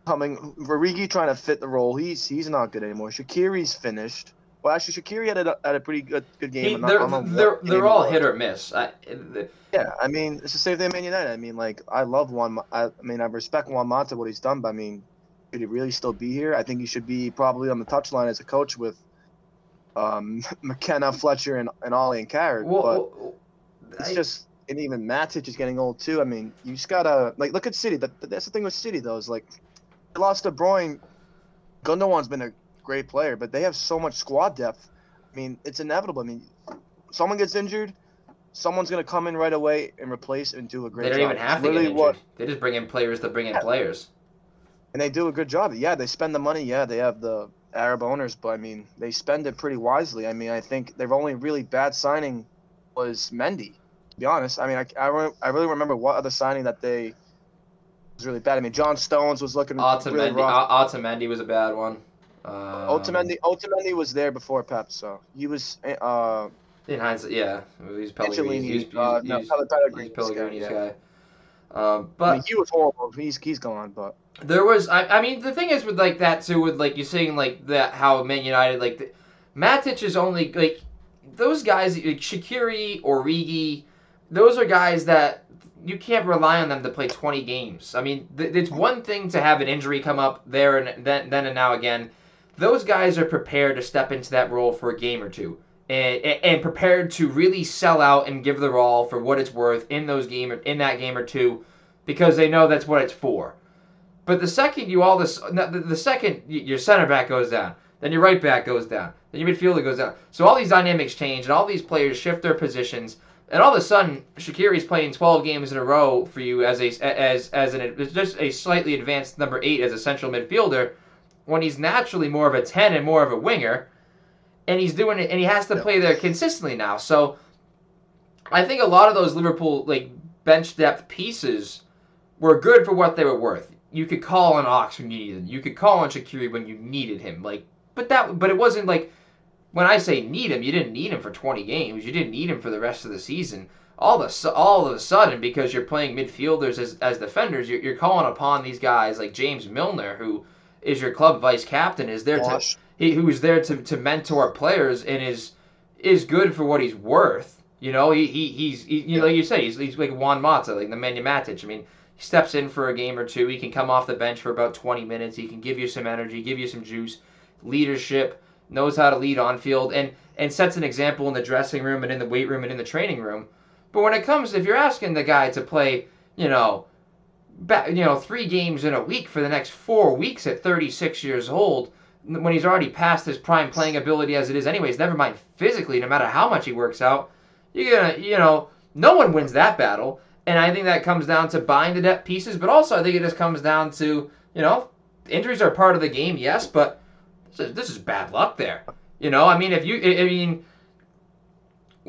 trying to fit the role. He's not good anymore. Shaqiri's finished. Well, actually, Shaqiri had a pretty good game. I They're don't know what they're game it all was. hit or miss. Yeah, I mean, it's the same thing at Man United. I mean, like, I love Juan. I mean, I respect Juan Mata, what he's done, but I mean, should he really still be here? I think he should be probably on the touchline as a coach with McKenna, Fletcher, and Ollie and Carrot. But Well, it's just, and even Matic is getting old too. I mean, you just gotta like look at City. That's the thing with City though. Is like they lost De Bruyne. Gundogan's been a great player, but they have so much squad depth. I mean, it's inevitable. I mean, someone gets injured, someone's gonna come in right away and replace and do a they great don't even job. It's have to get literally injured. what, They just bring in players to bring in yeah, players. and they do a good job. Yeah, they spend the money. Yeah, they have the Arab owners, but I mean, they spend it pretty wisely. I mean, I think their only really bad signing was Mendy. To be honest, I mean, I really remember what other signing that they was really bad. I mean, John Stones was looking really rough. Otamendi was a bad one. Otamendi was there before Pep, so he was. In hindsight, yeah, he's Pellegrini's. Angelini, no, He's Pellegrini's guy. Pellegrini's Yeah, guy. I mean, But he was horrible. He's gone, but there was, I mean, the thing is with like that too, with like you saying like that, how Man United Matic is only like those guys like Shaqiri, Origi, those are guys that you can't rely on them to play 20 games. I mean, it's one thing to have an injury come up there and then and now again. Those guys are prepared to step into that role for a game or two. And prepared to really sell out and give their all for what it's worth in that game or two, because they know that's what it's for. But the second the second your center back goes down, then your right back goes down, then your midfielder goes down. So all these dynamics change, and all these players shift their positions, and all of a sudden Shaqiri's playing 12 games in a row for you as just a slightly advanced number 8 as a central midfielder, when he's naturally more of a 10 and more of a winger, and he's doing it, and he has to play there consistently now. So I think a lot of those Liverpool bench depth pieces were good for what they were worth. You could call on Ox when you needed him. You could call on Shaqiri when you needed him. But it wasn't like, when I say need him, you didn't need him for 20 games. You didn't need him for the rest of the season. All of a sudden, because you're playing midfielders as defenders, you're calling upon these guys like James Milner, who is your club vice captain, who's there to mentor players and is good for what he's worth. He's like you say, he's like Juan Mata, like the Nemanja Matic. I mean, he steps in for a game or two. He can come off the bench for about 20 minutes. He can give you some energy, give you some juice, leadership, knows how to lead on field, and sets an example in the dressing room and in the weight room and in the training room. But when it comes, if you're asking the guy to play, 3 games in a week for the next 4 weeks at 36 years old, when he's already past his prime playing ability as it is anyways, never mind physically, no matter how much he works out, no one wins that battle. And I think that comes down to buying the depth pieces, but also I think it just comes down to, injuries are part of the game, yes, but this is bad luck there. I mean,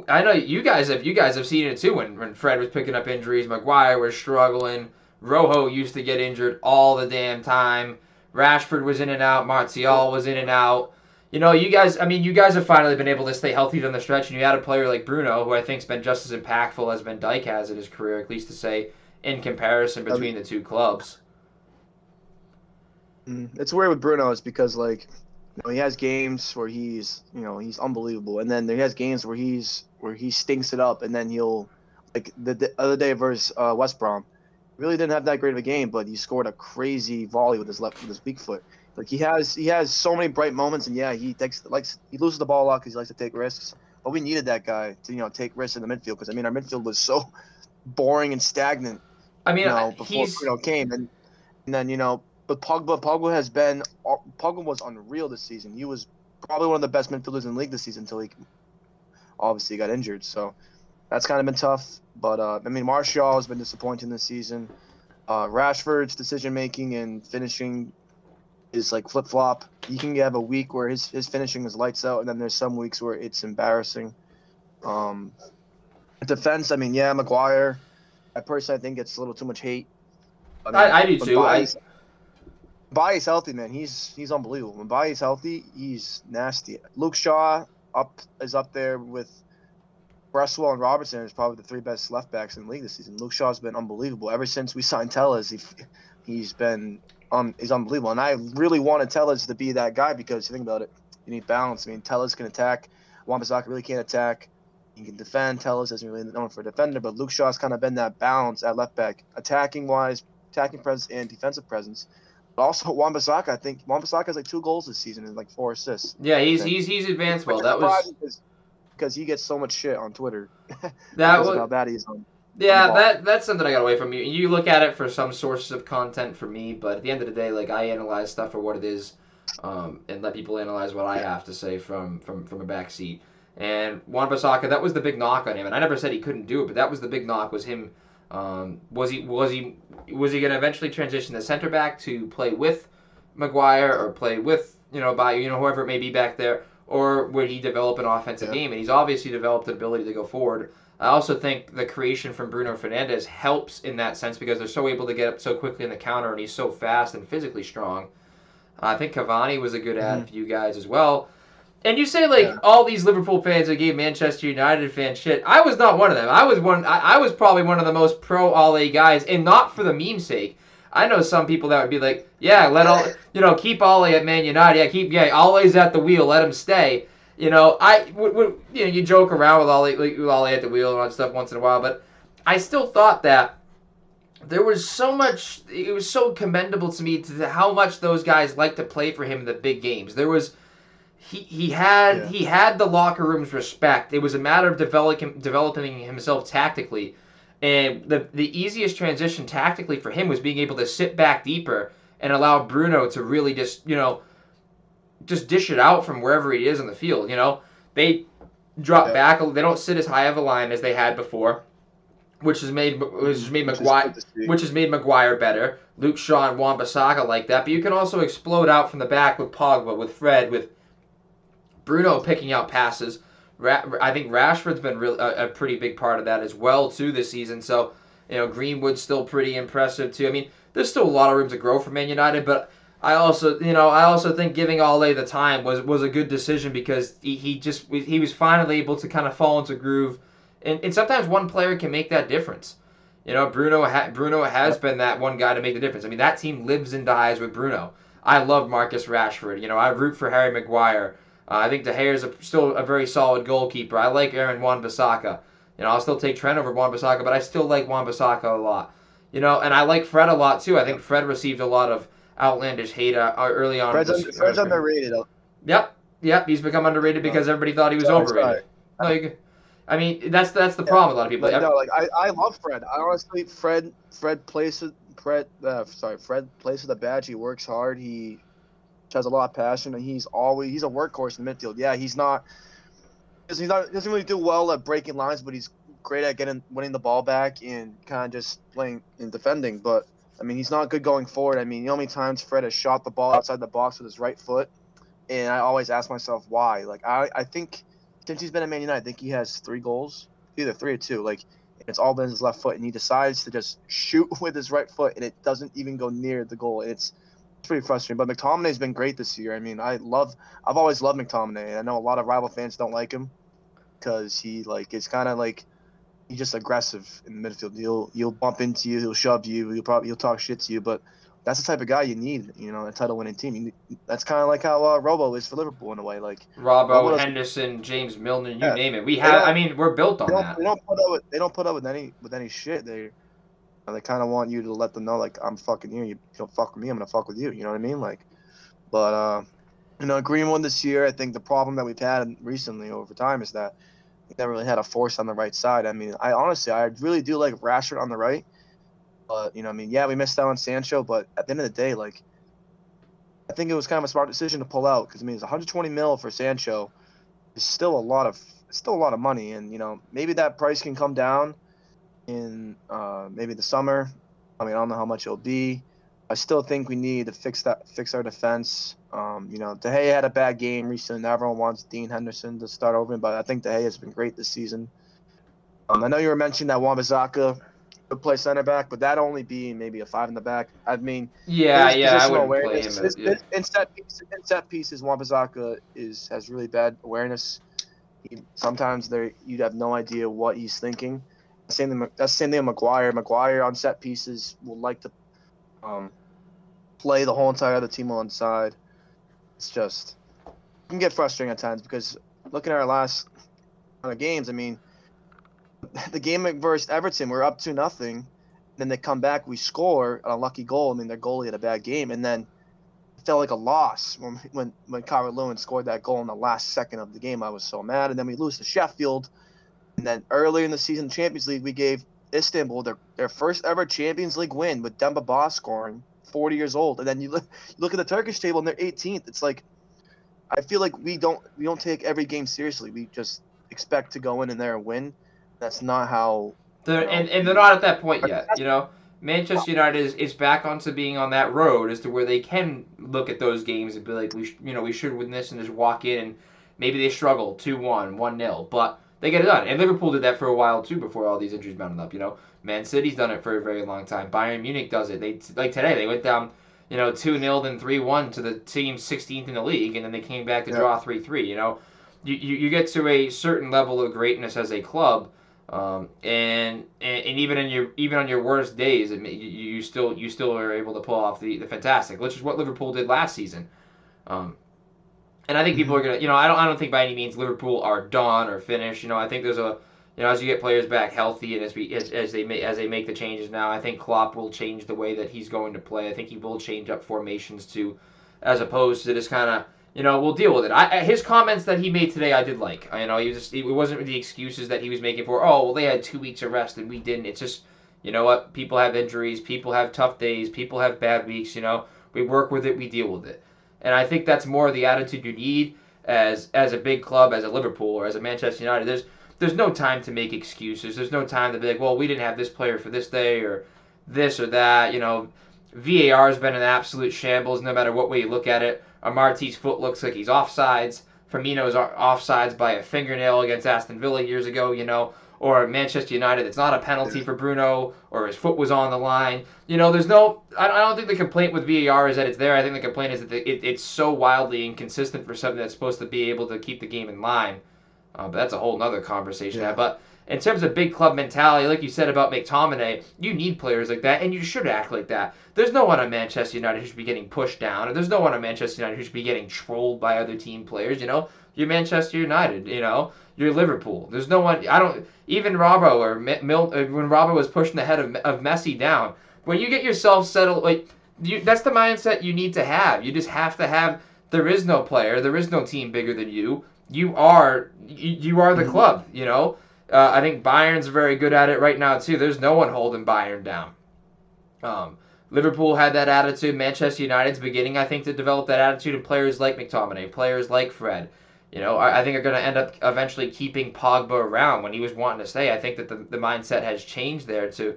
I know you guys have seen it too when Fred was picking up injuries, Maguire was struggling, Rojo used to get injured all the damn time, Rashford was in and out, Martial was in and out. You guys have finally been able to stay healthy down the stretch, and you had a player like Bruno, who I think's been just as impactful as Van Dijk has in his career, at least to say, in comparison between the two clubs. It's weird with Bruno is because he has games where he's unbelievable, and then he has games where he stinks it up, and then he'll the other day versus West Brom, really didn't have that great of a game, but he scored a crazy volley with his weak foot. He has so many bright moments, and yeah, he loses the ball a lot because he likes to take risks. But we needed that guy to take risks in the midfield because our midfield was so boring and stagnant. I mean, before Bruno came, and then but Pogba was unreal this season. He was probably one of the best midfielders in the league this season until he obviously got injured. So that's kind of been tough. But Martial has been disappointing this season. Rashford's decision making and finishing is like flip flop. You can have a week where his finishing is lights out, and then there's some weeks where it's embarrassing. Defense, I mean, yeah, Maguire. I personally think it's a little too much hate. I mean, I do when too. Bailly's healthy, man, he's unbelievable. When Bailly's healthy, he's nasty. Luke Shaw is up there with Bresswell and Robertson is probably the 3 best left backs in the league this season. Luke Shaw's been unbelievable ever since we signed Tellez. He's been he's unbelievable, and I really wanted Tellez to be that guy because you think about it, you need balance. I mean, Tellez can attack, Wan-Bissaka really can't attack. He can defend. Tellez isn't really known for a defender, but Luke Shaw's kind of been that balance at left back, attacking presence and defensive presence. But also Wan-Bissaka, I think Wan-Bissaka has like 2 goals this season and like 4 assists. Yeah, he's advanced well. That was because he gets so much shit on Twitter that because was of how bad he is on. Yeah, that's something I got away from you. You look at it for some sources of content for me, but at the end of the day, like I analyze stuff for what it is, and let people analyze what I have to say from a back seat. And Wan-Bissaka, that was the big knock on him, and I never said he couldn't do it, but that was the big knock was him. Was he going to eventually transition to center back to play with Maguire or play with whoever it may be back there, or would he develop an offensive game? And he's obviously developed an ability to go forward. I also think the creation from Bruno Fernandes helps in that sense because they're so able to get up so quickly in the counter, and he's so fast and physically strong. I think Cavani was a good ad for you guys as well. And you say all these Liverpool fans that gave Manchester United fans shit. I was not one of them. I was probably one of the most pro Ole guys, and not for the meme's sake. I know some people that would be like, yeah, keep Ole at Man United. Ole's at the wheel, let him stay. You joke around with Ole at the wheel and all that stuff once in a while, but I still thought that there was so much. It was so commendable to me to how much those guys like to play for him in the big games. There was. He had the locker room's respect. It was a matter of developing himself tactically, and the easiest transition tactically for him was being able to sit back deeper and allow Bruno to really just dish it out from wherever he is on the field. They drop back. They don't sit as high of a line as they had before, which has made Maguire better. Luke Shaw and Wan-Bissaka like that, but you can also explode out from the back with Pogba, with Fred, with Bruno picking out passes. I think Rashford's been a pretty big part of that as well too this season. So Greenwood's still pretty impressive too. I mean, there's still a lot of room to grow for Man United, but I also think giving Ole the time was a good decision because he was finally able to kind of fall into groove, and sometimes one player can make that difference. Bruno has been that one guy to make the difference. I mean, that team lives and dies with Bruno. I love Marcus Rashford. I root for Harry Maguire. I think De Gea is still a very solid goalkeeper. I like Aaron Wan-Bissaka. I'll still take Trent over Wan-Bissaka, but I still like Wan-Bissaka a lot. And I like Fred a lot too. I think Fred received a lot of outlandish hate early on. Fred's underrated. Yep. He's become underrated because everybody thought he was overrated. I mean, that's the problem with a lot of people. I love Fred. I honestly, Fred plays with the badge. He works hard. He has a lot of passion, and he's a workhorse in midfield. Yeah, he doesn't really do well at breaking lines, but he's great at winning the ball back and kind of just playing and defending. But I mean, he's not good going forward. I mean, how many times Fred has shot the ball outside the box with his right foot, and I always ask myself why. I think since he's been at Man United, I think he has 3 goals, either 3 or 2. It's all been his left foot, and he decides to just shoot with his right foot, and it doesn't even go near the goal. It's pretty frustrating. But McTominay's been great this year. I mean, I've always loved McTominay. I know a lot of rival fans don't like him because it's kind of he's just aggressive in the midfield. He'll bump into you, he'll shove you, he'll talk shit to you. But that's the type of guy you need, a title-winning team. That's kind of like how Robbo is for Liverpool in a way. Robbo, Henderson, James Milner, you name it. We're built on that. They don't put up with any shit. They kind of want you to let them know, I'm fucking you. You don't fuck with me, I'm gonna fuck with you. You know what I mean? Greenwood this year, I think the problem that we've had recently over time is that we never really had a force on the right side. I mean, I really do like Rashford on the right. But, we missed out on Sancho, but at the end of the day, I think it was kind of a smart decision to pull out because, it's 120 mil for Sancho. It's still a lot of money, and, maybe that price can come down in maybe the summer. I mean, I don't know how much it'll be. I still think we need to fix our defense. You know, De Gea had a bad game recently, and everyone wants Dean Henderson to start over, but I think De Gea has been great this season. I know you were mentioning that Wan-Bissaka could play center back, but that only be maybe a 5 in the back. I mean, Yeah, his I positional wouldn't play awareness, him. Yeah. in set pieces, Wan-Bissaka has really bad awareness. Sometimes you'd have no idea what he's thinking. That's the same thing with Maguire. Maguire on set pieces will like to play the whole entire other team on side. It's just it can get frustrating at times because looking at our last games, I mean, the game versus Everton, we're up 2-0. Then they come back, we score an unlucky goal. I mean, their goalie had a bad game, and then it felt like a loss when Calvert Lewin scored that goal in the last second of the game. I was so mad, and then we lose to Sheffield. And then earlier in the season, Champions League, we gave Istanbul their first ever Champions League win with Demba Ba scoring, 40 years old. And then you look at the Turkish table and they're 18th. It's like I feel like we don't take every game seriously. We just expect to go in there and win. That's not how. And they're not at that point yet. You know, Manchester United is back onto being on that road as to where they can look at those games and be like, we should win this, and just walk in and maybe they struggle 2-1, 1-0, but they get it done. And Liverpool did that for a while too before all these injuries mounted up. You know, Man City's done it for a very long time. Bayern Munich does it. They like today they went down 2-0 then 3-1 to the team 16th in the league, and then they came back to draw 3-3. You know, you get to a certain level of greatness as a club. And even on your worst days, you still are able to pull off the fantastic, which is what Liverpool did last season. And I think people are gonna, I don't think by any means Liverpool are done or finished. I think there's as you get players back healthy and as they make the changes now, I think Klopp will change the way that he's going to play. I think he will change up formations too, as opposed to just kind of. We'll deal with it. His comments that he made today, I did like. It wasn't the excuses that he was making for, they had 2 weeks of rest and we didn't. It's just, what? People have injuries. People have tough days. People have bad weeks. We work with it. We deal with it. And I think that's more the attitude you need as a big club, as a Liverpool or as a Manchester United. There's no time to make excuses. There's no time to be like, well, we didn't have this player for this day or this or that. VAR has been an absolute shambles no matter what way you look at it. Amarty's foot looks like he's offsides. Firmino's offsides by a fingernail against Aston Villa years ago, or Manchester United, it's not a penalty for Bruno, or his foot was on the line. There's no. I don't think the complaint with VAR is that it's there. I think the complaint is that it's so wildly inconsistent for something that's supposed to be able to keep the game in line. But that's a whole nother conversation. Yeah. But in terms of big club mentality, like you said about McTominay, you need players like that, and you should act like that. There's no one on Manchester United who should be getting pushed down, and there's no one on Manchester United who should be getting trolled by other team players. You're Manchester United. You're Liverpool. There's no one. Even Robbo or when Robbo was pushing the head of Messi down. When you get yourself settled, that's the mindset you need to have. You just have to have. There is no player. There is no team bigger than you. You are the club. I think Bayern's very good at it right now too. There's no one holding Bayern down. Liverpool had that attitude. Manchester United's beginning, I think, to develop that attitude in players like McTominay, players like Fred. I think are going to end up eventually keeping Pogba around when he was wanting to stay. I think that the mindset has changed there to,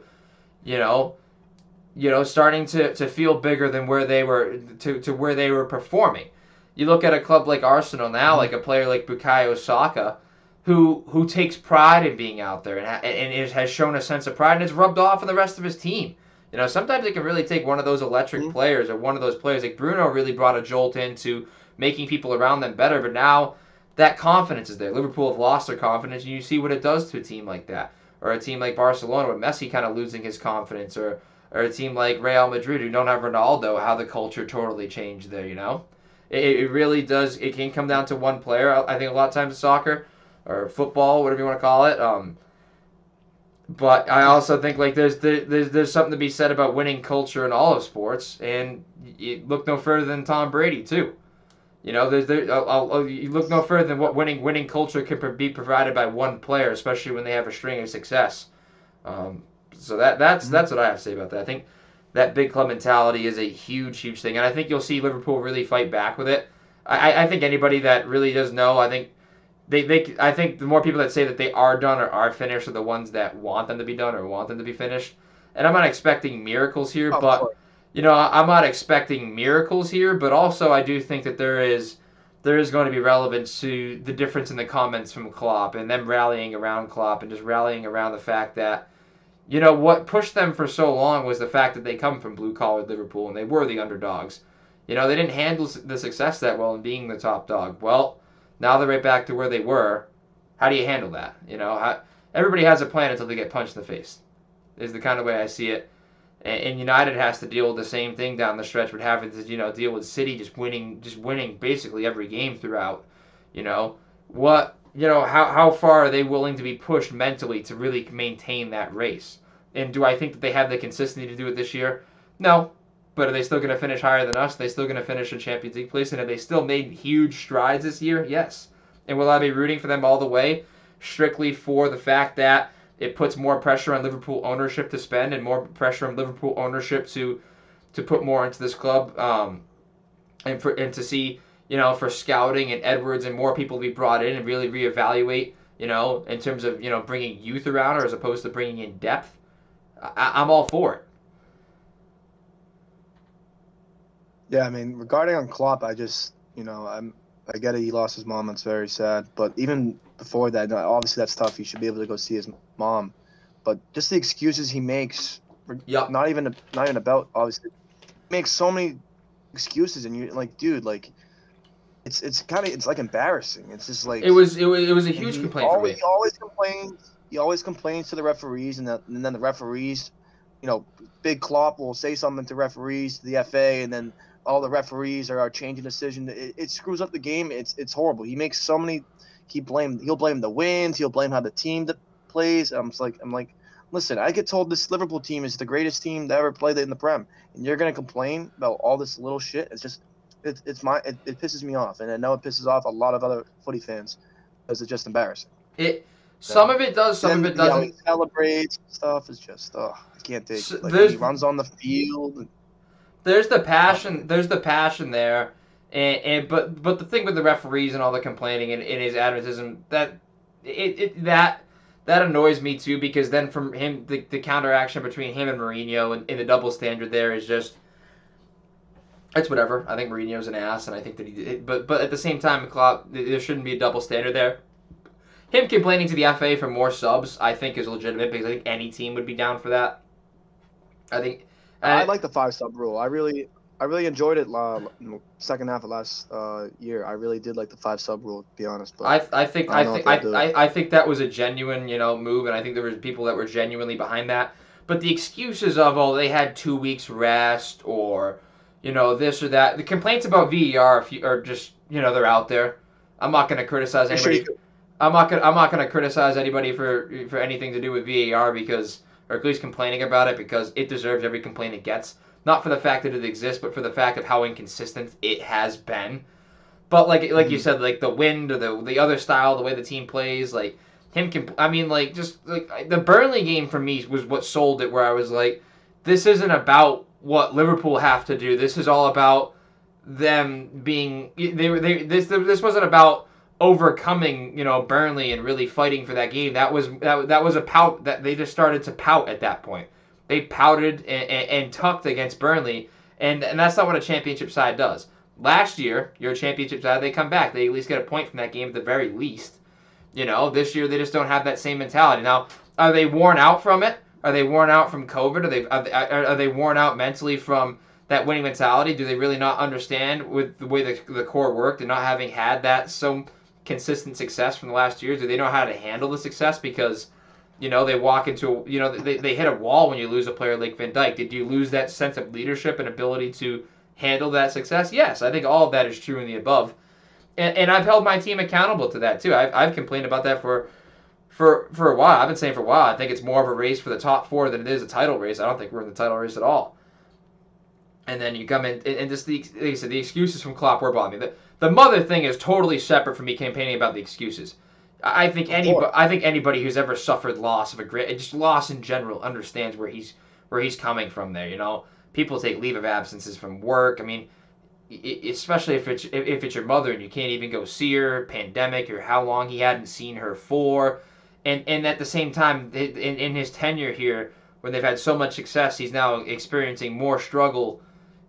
starting to feel bigger than where they were to where they were performing. You look at a club like Arsenal now, like a player like Bukayo Saka, who takes pride in being out there and has shown a sense of pride and it's rubbed off on the rest of his team. Sometimes it can really take one of those electric players or one of those players like Bruno really brought a jolt into making people around them better, but now that confidence is there. Liverpool have lost their confidence, and you see what it does to a team like that. Or a team like Barcelona with Messi kind of losing his confidence, or a team like Real Madrid who don't have Ronaldo, how the culture totally changed there, It really does. It can come down to one player. I think a lot of times in soccer or football, whatever you want to call it. But I also think there's something to be said about winning culture in all of sports, and you look no further than Tom Brady too. You look no further than what winning culture can be provided by one player, especially when they have a string of success. So that's what I have to say about that. I think that big club mentality is a huge thing, and I think you'll see Liverpool really fight back with it. I think anybody that really does know, I think I think the more people that say that they are done or are finished are the ones that want them to be done or want them to be finished. And I'm not expecting miracles here, but I'm not expecting miracles here, but also I do think that there is going to be relevance to the difference in the comments from Klopp and them rallying around Klopp and just rallying around the fact that, what pushed them for so long was the fact that they come from blue-collar Liverpool and they were the underdogs. They didn't handle the success that well in being the top dog. Well, now they're right back to where they were. How do you handle that? Everybody has a plan until they get punched in the face, is the kind of way I see it. And United has to deal with the same thing down the stretch, but having to deal with City just winning basically every game throughout. How far are they willing to be pushed mentally to really maintain that race? And do I think that they have the consistency to do it this year? No. But are they still going to finish higher than us? Are they still going to finish in Champions League place? And have they still made huge strides this year? Yes. And will I be rooting for them all the way? Strictly for the fact that it puts more pressure on Liverpool ownership to spend and more pressure on Liverpool ownership to put more into this club, and to see, for scouting and Edwards and more people to be brought in and really reevaluate, in terms of, bringing youth around or as opposed to bringing in depth. I'm all for it. Yeah, I mean, regarding on Klopp, I just, I get it. He lost his mom. That's very sad. But even before that, obviously that's tough. He should be able to go see his mom. But just the excuses he makes, not even about, obviously, he makes so many excuses, and you're like, dude, like, it's like embarrassing. It's just like it was a huge complaint for me. He always complains. He always complains to the referees, and then the referees, Big Klopp will say something to referees, to the FA, and then all the referees are changing decision. It screws up the game. It's horrible. He makes so many. He'll blame the wins. He'll blame how the team that plays. I'm like, listen. I get told this Liverpool team is the greatest team to ever play in the Prem, and you're gonna complain about all this little shit. It's just, it pisses me off, and I know it pisses off a lot of other footy fans because it's just embarrassing. Some of it does, some of it doesn't. He celebrates stuff. Is just, I can't take it. Like, he runs on the field. There's the passion. There's the passion there, but the thing with the referees and all the complaining and his advertism, that annoys me too, because then from him the counteraction between him and Mourinho and the double standard there is just, it's whatever. I think Mourinho's an ass, and I think that he did, but at the same time, Klopp, there shouldn't be a double standard there. Him complaining to the FA for more subs, I think, is legitimate, because I think any team would be down for that. I like the 5-sub rule. I really enjoyed it second half of last year. I really did like the 5-sub rule, to be honest. But I think that was a genuine, move, and I think there was people that were genuinely behind that. But the excuses of, they had 2 weeks rest, or this or that, the complaints about VAR are just, they're out there. I'm not going to criticize anybody. I'm not going to criticize anybody for anything to do with VAR, because, or at least complaining about it, because it deserves every complaint it gets. Not for the fact that it exists, but for the fact of how inconsistent it has been. But like you said, like the wind or the other style, the way the team plays, like him. Just like the Burnley game for me was what sold it. Where I was like, this isn't about what Liverpool have to do. This is all about them being. This wasn't about overcoming, Burnley and really fighting for that game. That was a pout. That they just started to pout at that point. They pouted and tucked against Burnley, and that's not what a championship side does. Last year, you're a championship side, they come back. They at least get a point from that game at the very least. This year they just don't have that same mentality. Now, are they worn out from it? Are they worn out from COVID? Are they worn out mentally from that winning mentality? Do they really not understand with the way the core worked and not having had that so consistent success from the last years? Do they know how to handle the success? Because they walk into they hit a wall when you lose a player like Van Dijk. Did you lose that sense of leadership and ability to handle that success? Yes, I think all of that is true in the above, and I've held my team accountable to that too. I've complained about that for a while. I've been saying for a while, I think it's more of a race for the top four than it is a title race. I don't think we're in the title race at all. And then you come in and just like I said, the excuses from Klopp were bothering me. The mother thing is totally separate from me campaigning about the excuses. I think anybody who's ever suffered loss of just loss in general understands where he's coming from there. People take leave of absences from work. I mean, especially if it's your mother and you can't even go see her, pandemic, or how long he hadn't seen her for, and at the same time in his tenure here when they've had so much success, he's now experiencing more struggle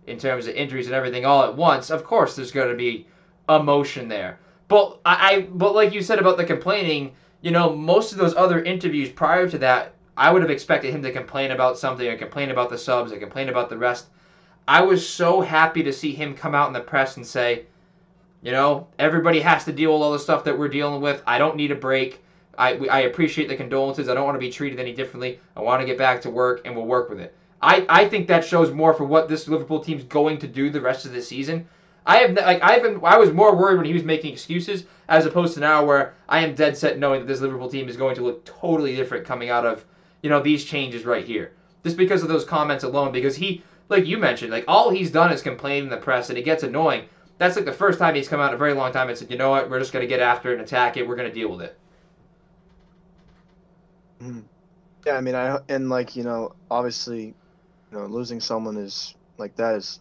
in terms of injuries and everything all at once. Of course, there's going to be emotion there. But but like you said about the complaining, most of those other interviews prior to that, I would have expected him to complain about something, or complain about the subs, or complain about the rest. I was so happy to see him come out in the press and say, everybody has to deal with all the stuff that we're dealing with. I don't need a break. I appreciate the condolences. I don't want to be treated any differently. I want to get back to work, and we'll work with it. I think that shows more for what this Liverpool team's going to do the rest of the season. I was more worried when he was making excuses, as opposed to now where I am dead set knowing that this Liverpool team is going to look totally different coming out of these changes right here, just because of those comments alone. Because he, like you mentioned, all he's done is complain in the press, and it gets annoying. That's the first time he's come out in a very long time and said, you know what, we're just going to get after it and attack it. We're going to deal with it. Yeah, I mean, obviously, losing someone is like that is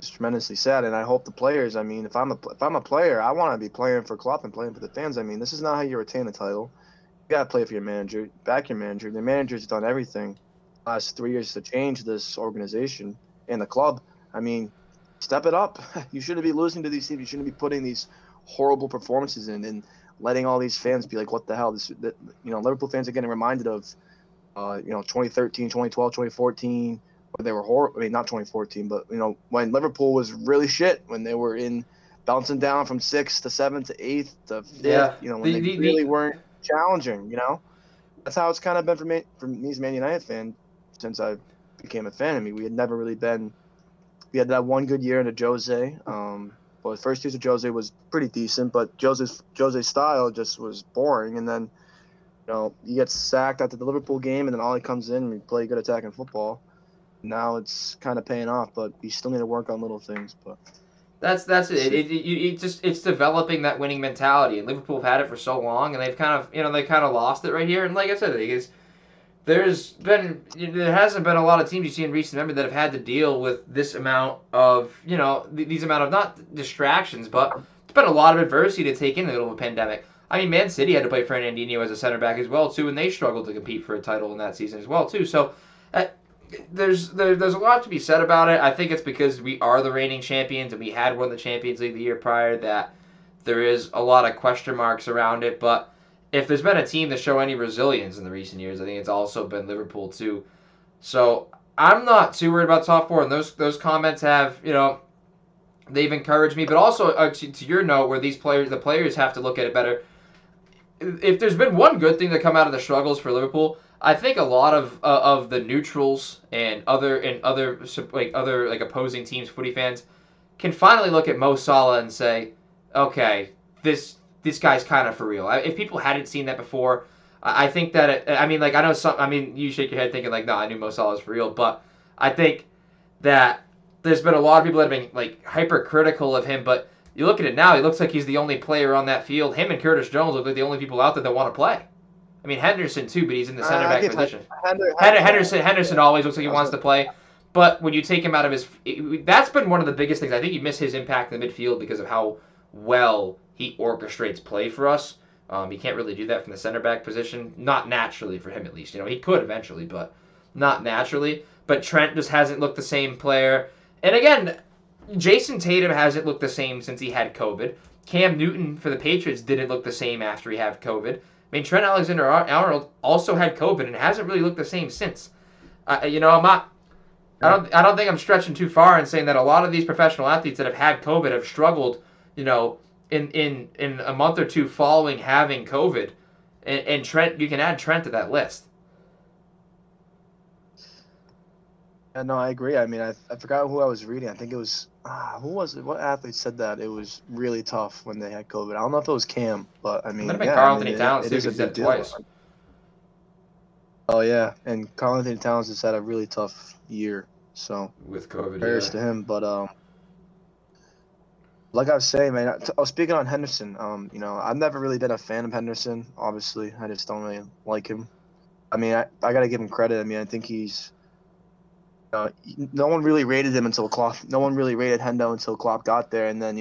tremendously sad, and I hope the players. I mean, if I'm a player, I want to be playing for Klopp and playing for the fans. I mean, this is not how you retain a title. You got to play for your manager, back your manager. The manager's done everything the last 3 years to change this organization and the club. I mean, step it up. You shouldn't be losing to these teams. You shouldn't be putting these horrible performances in and letting all these fans be like, what the hell? Liverpool fans are getting reminded of, 2013, 2012, 2014, where they were horrible. I mean, not 2014, but, when Liverpool was really shit, when they were bouncing down from 6th to 7th to 8th to 5th, Yeah. when they really weren't challenging, That's how it's kind of been for me as a Man United fan since I became a fan. I mean, we had never really been – we had that one good year under Jose. Well, the first years of Jose was pretty decent, but Jose's style just was boring. And then, he gets sacked after the Liverpool game, and then Ollie comes in and we play good attacking football. Now it's kind of paying off, but you still need to work on little things. But that's it. It's developing that winning mentality, and Liverpool have had it for so long, and they've kind of lost it right here. And like I said, there hasn't been a lot of teams you see in recent memory that have had to deal with this amount of these amount of not distractions, but it's been a lot of adversity to take in the middle of a pandemic. I mean, Man City had to play Fernandinho as a center back as well too, and they struggled to compete for a title in that season as well too. So there's a lot to be said about it. I think it's because we are the reigning champions and we had won the Champions League the year prior that there is a lot of question marks around it. But if there's been a team to show any resilience in the recent years, I think it's also been Liverpool too. So I'm not too worried about top four, and those comments have they've encouraged me. But also to your note, where the players have to look at it better. If there's been one good thing to come out of the struggles for Liverpool, I think a lot of the neutrals and other opposing teams, footy fans, can finally look at Mo Salah and say, okay, this guy's kind of for real. If people hadn't seen that before, I think that I know some. I mean, you shake your head thinking like, no, I knew Mo Salah was for real, but I think that there's been a lot of people that have been hypercritical of him, but you look at it now, he looks like he's the only player on that field. Him and Curtis Jones look like the only people out there that want to play. I mean, Henderson too, but he's in the center back position. Henderson always looks like he wants to play. But when you take him out of his... That's been one of the biggest things. I think you miss his impact in the midfield because of how well he orchestrates play for us. He can't really do that from the center back position. Not naturally for him, at least. He could eventually, but not naturally. But Trent just hasn't looked the same player. And again, Jason Tatum hasn't looked the same since he had COVID. Cam Newton for the Patriots didn't look the same after he had COVID. I mean, Trent Alexander-Arnold also had COVID and hasn't really looked the same since. I don't think I'm stretching too far in saying that a lot of these professional athletes that have had COVID have struggled, in a month or two following having COVID. And Trent, you can add Trent to that list. Yeah, no, I agree. I mean, I forgot who I was reading. I think it was who was it? What athlete said that it was really tough when they had COVID? I don't know if it was Cam, but I mean, It might have been Carl Anthony Towns. It is a big deal. Twice. Oh yeah, and Carl Anthony Towns has had a really tough year. So with COVID, prayers to him. But like I was saying, man. Speaking on Henderson, I've never really been a fan of Henderson. Obviously, I just don't really like him. I mean, I gotta give him credit. I mean, I think he's. No one really rated him until Klopp. No one really rated Hendo until Klopp got there, and then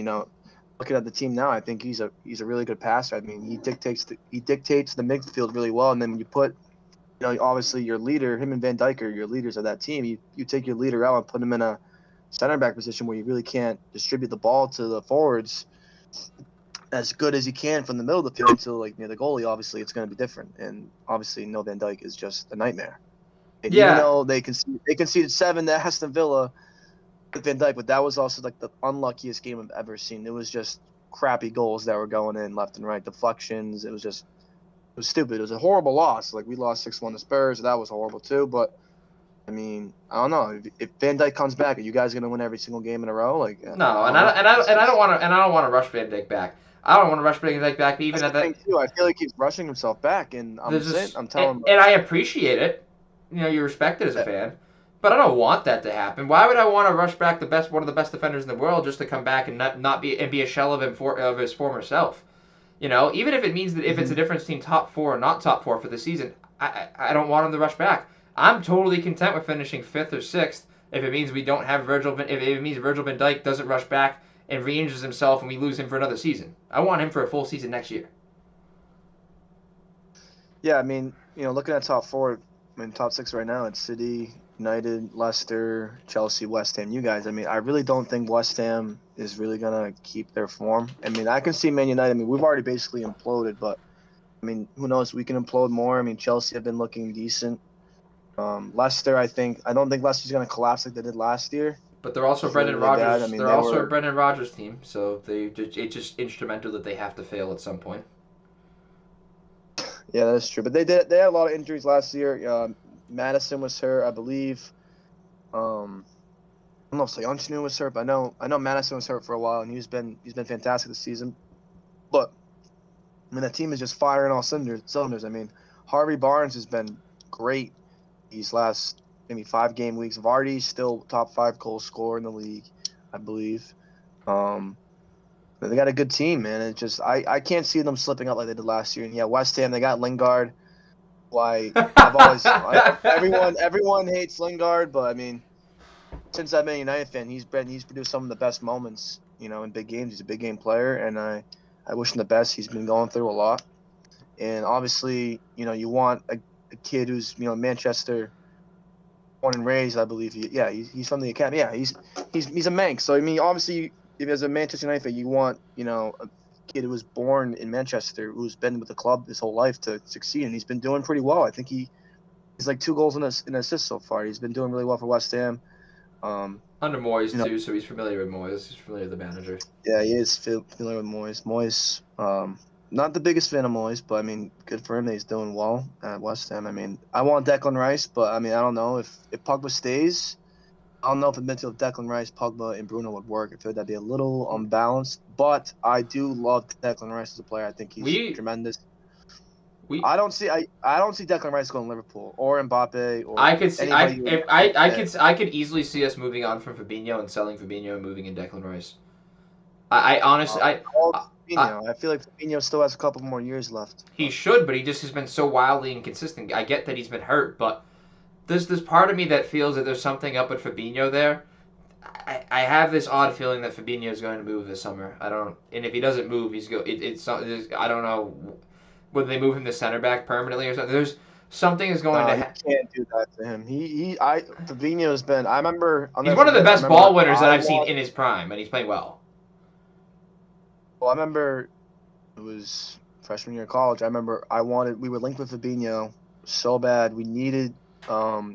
looking at the team now, I think he's a really good passer. I mean, he dictates the midfield really well, and then when you put obviously your leader, him and Van Dijk are your leaders of that team. You take your leader out and put him in a center back position where you really can't distribute the ball to the forwards as good as you can from the middle of the field to like near the goalie. Obviously, it's going to be different, and obviously, no Van Dijk is just a nightmare. And even Yeah, though they conceded 7 to Aston Villa with Van Dijk, but that was also like the unluckiest game I've ever seen. It was just crappy goals that were going in left and right, deflections. It was stupid. It was a horrible loss. Like we lost 6-1 to Spurs. That was horrible too. But I mean, I don't know. If Van Dijk comes back, are you guys gonna win every single game in a row? Like no, I and don't know. I don't want to rush Van Dijk back. I don't want to rush Van Dijk back even That's at the that. thing too. I feel like he's rushing himself back, and There's just I'm telling him, and I appreciate it. You respect it as a like, fan, but I don't want that to happen. Why would I want to rush back one of the best defenders in the world just to come back and not be a shell of of his former self? Even if it means that if it's a difference between top 4 and not top 4 for the season, I don't want him to rush back. I'm totally content with finishing 5th or 6th if it means we don't have if it means Virgil van Dijk doesn't rush back and re-injures himself and we lose him for another season. I want him for a full season next year. yeah. I mean, looking at top 4, I mean, top 6 right now, it's City, United, Leicester, Chelsea, West Ham. You guys, I mean, I really don't think West Ham is really gonna keep their form. I mean, I can see Man United. I mean, we've already basically imploded, but I mean, who knows? We can implode more. I mean, Chelsea have been looking decent. Leicester, I don't think Leicester's going to collapse like they did last year. But they're also It's really, Brendan really bad. I Rodgers. mean, They're they also a were. Brendan Rodgers team, so it's just instrumental that they have to fail at some point. Yeah, that is true. But they had a lot of injuries last year. Madison was hurt, I believe. I don't know if Soyuncu was hurt, but I know Madison was hurt for a while, and he's been fantastic this season. But I mean, that team is just firing all cylinders. I mean, Harvey Barnes has been great these last maybe 5 game weeks. Vardy's still top 5 goal scorer in the league, I believe. Um, they got a good team, man. It just I can't see them slipping up like they did last year. And yeah, West Ham, they got Lingard. Why I know everyone hates Lingard, but I mean, since I've been a United fan, he's produced some of the best moments, in big games. He's a big game player, and I wish him the best. He's been going through a lot, and obviously, you want a kid who's Manchester born and raised, I believe. He's from the academy. Yeah, he's a Manx. So I mean, obviously, if as a Manchester United fan, you want a kid who was born in Manchester, who's been with the club his whole life to succeed, and he's been doing pretty well. I think he's like 2 goals and an assist so far. He's been doing really well for West Ham. Under Moyes You know, too, so he's familiar with Moyes. He's familiar with the manager. yeah, he is familiar with Moyes. Moyes, not the biggest fan of Moyes, but I mean, good for him that he's doing well at West Ham. I mean, I want Declan Rice, but I mean, I don't know if Pogba stays. I don't know if the midfield of Declan Rice, Pogba, and Bruno would work. I feel like that'd be a little unbalanced, but I do love Declan Rice as a player. I think he's tremendous. I don't see Declan Rice going to Liverpool or Mbappe or I could see anybody. I could easily see us moving on from Fabinho and selling Fabinho and moving in Declan Rice. I honestly I feel like Fabinho still has a couple more years left. he should, but he just has been so wildly inconsistent. I get that he's been hurt, but there's this part of me that feels that there's something up with Fabinho there. I have this odd feeling that Fabinho is going to move this summer. And if he doesn't move, it's I don't know whether they move him to center back permanently or something. There's something is going to. You can't do that to him. Fabinho has been. I remember. He's one of the best ball winners that I've seen in his prime, and he's playing well. Well, I remember it was freshman year of college. We were linked with Fabinho so bad. We needed.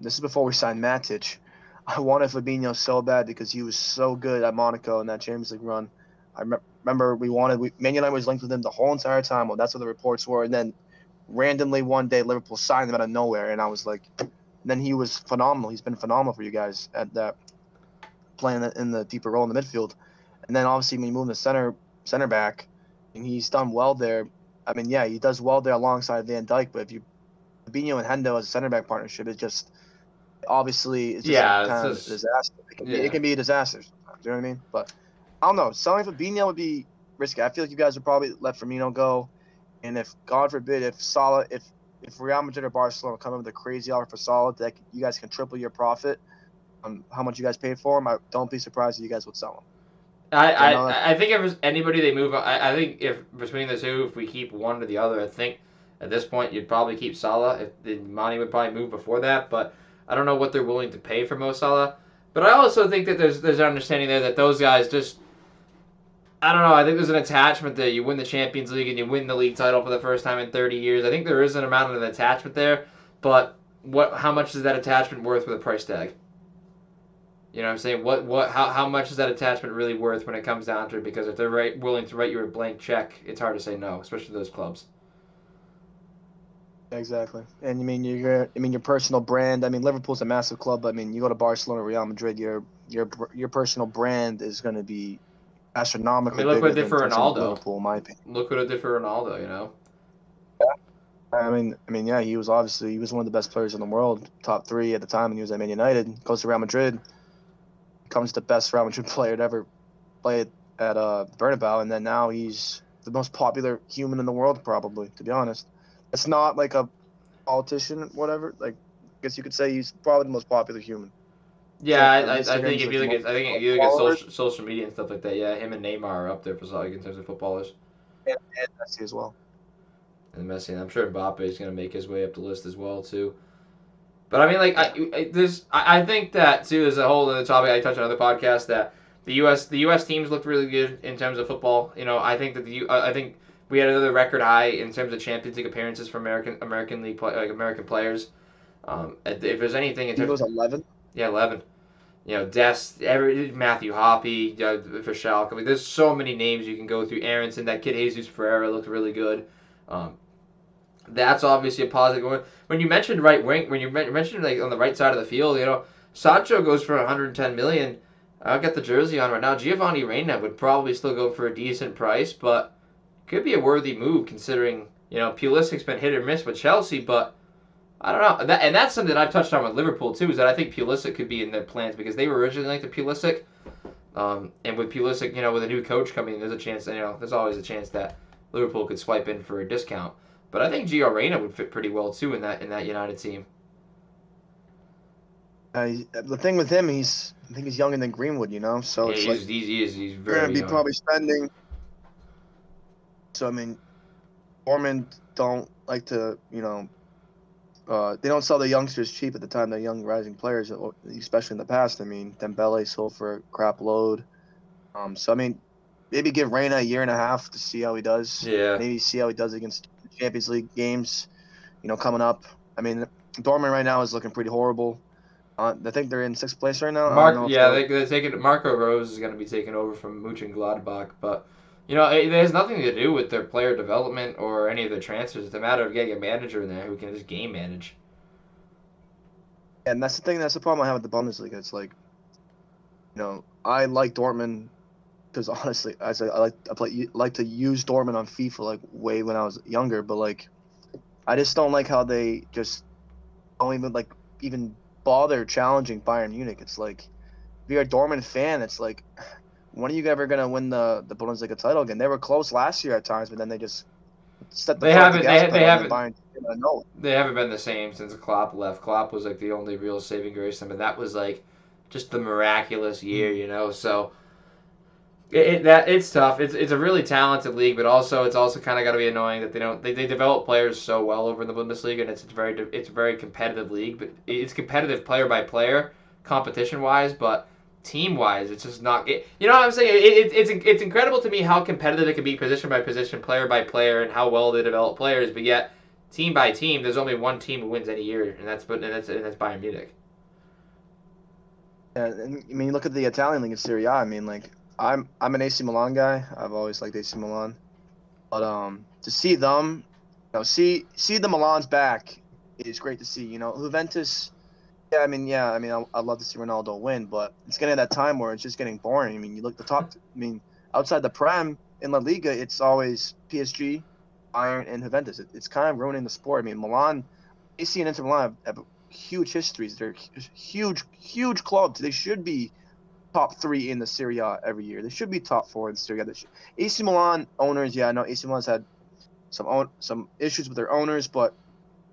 This is before we signed Matic. I wanted Fabinho so bad because he was so good at Monaco in that Champions League run. I remember Man United was linked with him the whole entire time. Well, that's what the reports were. And then randomly one day Liverpool signed him out of nowhere, and I was like, then he was phenomenal. He's been phenomenal for you guys at that, playing in the deeper role in the midfield. And then obviously when you move him to center back, and he's done well there. I mean, yeah, he does well there alongside Van Dijk. But if you Fabinho and Hendo as a center back partnership, it's just kind of a disaster. It can be a disaster sometimes. You know what I mean? But I don't know. Selling Fabinho would be risky. I feel like you guys would probably let Firmino go, and if God forbid, if Real Madrid or Barcelona come in with a crazy offer for Salah, that you guys can triple your profit on how much you guys paid for him, don't be surprised if you guys would sell him. I think if there's anybody they move, I think if between the two, if we keep one or the other, I think At this point, you'd probably keep Salah. If the money would probably move before that, but I don't know what they're willing to pay for Mo Salah. But I also think that there's an understanding there that those guys just, I don't know. I think there's an attachment there. You win the Champions League and you win the league title for the first time in 30 years. I think there is an amount of attachment there, but how much is that attachment worth with a price tag? You know what I'm saying? How much is that attachment really worth when it comes down to it? Because if they're willing to write you a blank check, it's hard to say no, especially those clubs. Exactly. And your personal brand. I mean, Liverpool's a massive club. But, I mean, you go to Barcelona, Real Madrid, your personal brand is going to be I astronomically mean, look what bigger it did for than some Ronaldo. Liverpool, in my opinion. Look what it did for Ronaldo. You know. Yeah, he was one of the best players in the world, top 3 at the time when he was at Man United. Goes to Real Madrid, becomes the best Real Madrid player to ever play at Bernabeu, and then now he's the most popular human in the world, probably. To be honest, it's not like a politician, whatever. Like, I guess you could say he's probably the most popular human. Yeah, On I Instagram, think he's if like you the look most at followers, social media and stuff like that, yeah, him and Neymar are up there for like in terms of footballers. and Messi as well. And Messi, and I'm sure Mbappe is going to make his way up the list as well too. But I mean, like, I think that too. There's a whole other topic I touched on other podcasts that the U.S. teams looked really good in terms of football. You know, I think that I think we had another record high in terms of Champions League appearances for American League American players. If there's anything in He terms, was 11. yeah, 11. You know, Matthew Hoppe, for Schalke. I mean, there's so many names you can go through. Aronson, that kid Jesus Ferreira looked really good. Um, that's obviously a positive. When you mentioned right wing, when you mentioned like on the right side of the field, you know, Sancho goes for 110 million. I'll get the jersey on right now. Giovanni Reyna would probably still go for a decent price, but could be a worthy move considering, you know, Pulisic's been hit or miss with Chelsea, but I don't know. And that's something I've touched on with Liverpool too, is that I think Pulisic could be in their plans because they were originally like the Pulisic. And with Pulisic, you know, with a new coach coming in, there's a chance, you know, there's always a chance that Liverpool could swipe in for a discount. But I think Gio Reyna would fit pretty well too in that United team. The thing with him, I think he's younger than Greenwood, you know. So Yeah, it's like he's you're gonna very be young. probably spending. So I mean, Dortmund don't like to, they don't sell their youngsters cheap at the time. They're young rising players, especially in the past. I mean, Dembele sold for a crap load. So I mean, maybe give Reyna a year and a half to see how he does. Yeah. Maybe see how he does against Champions League games, coming up. I mean, Dortmund right now is looking pretty horrible. I think they're in 6th place right now. I don't know if They're taking Marco Rose is going to be taken over from Mönchengladbach, but you know it has nothing to do with their player development or any of their transfers. It's a matter of getting a manager in there who can just game manage. And that's the thing. That's the problem I have with the Bundesliga. It's like, I like Dortmund because honestly, like to use Dortmund on FIFA like way when I was younger. But like, I just don't like how they just don't even bother challenging Bayern Munich. It's like, if you're a Dortmund fan, it's like, when are you ever gonna win the Bundesliga title again? They were close last year at times, but then they just set the They foot on the haven't gas they pedal, and then haven't Bayern didn't know it. they haven't been the same since Klopp left. Klopp was like the only real saving grace, and that was like just the miraculous year, you know. So it's tough. It's a really talented league, but it's also kind of got to be annoying that they develop players so well over in the Bundesliga, and it's a very competitive league, but it's competitive player by player, competition wise, but team wise, it's just not. You know what I'm saying? It's incredible to me how competitive it can be position by position, player by player, and how well they develop players, but yet team by team, there's only one team who wins any year, and that's Bayern Munich. And I mean, look at the Italian league in Serie A. I mean, like, I'm an AC Milan guy. I've always liked AC Milan, but to see them, see the Milan's back is great to see. Juventus. Yeah, I'd love to see Ronaldo win, but it's getting at that time where it's just getting boring. I mean, you look the top. I mean, outside the Prem in La Liga, it's always PSG, Bayern, and Juventus. It's kind of ruining the sport. I mean, Milan, AC and Inter Milan have huge histories. They're huge clubs. They should be top 3 in the Serie A every year. They should be top 4 in Serie A. AC Milan owners, yeah, I know AC Milan's had some issues with their owners, but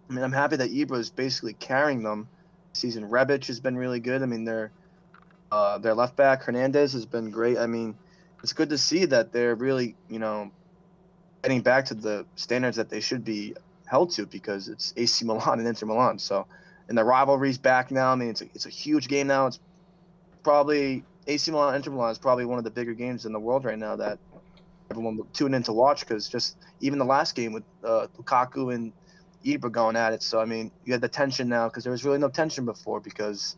I mean, I'm happy that Ibra is basically carrying them. Season Rebic has been really good. I mean, their left back Hernandez has been great. I mean, it's good to see that they're really, getting back to the standards that they should be held to because it's AC Milan and Inter Milan. So, and the rivalry's back now. I mean, it's a huge game now. It's probably AC Milan Inter Milan is probably one of the bigger games in the world right now that everyone will tune in to watch because just even the last game with Lukaku and Ibra going at it. So I mean, you had the tension now because there was really no tension before because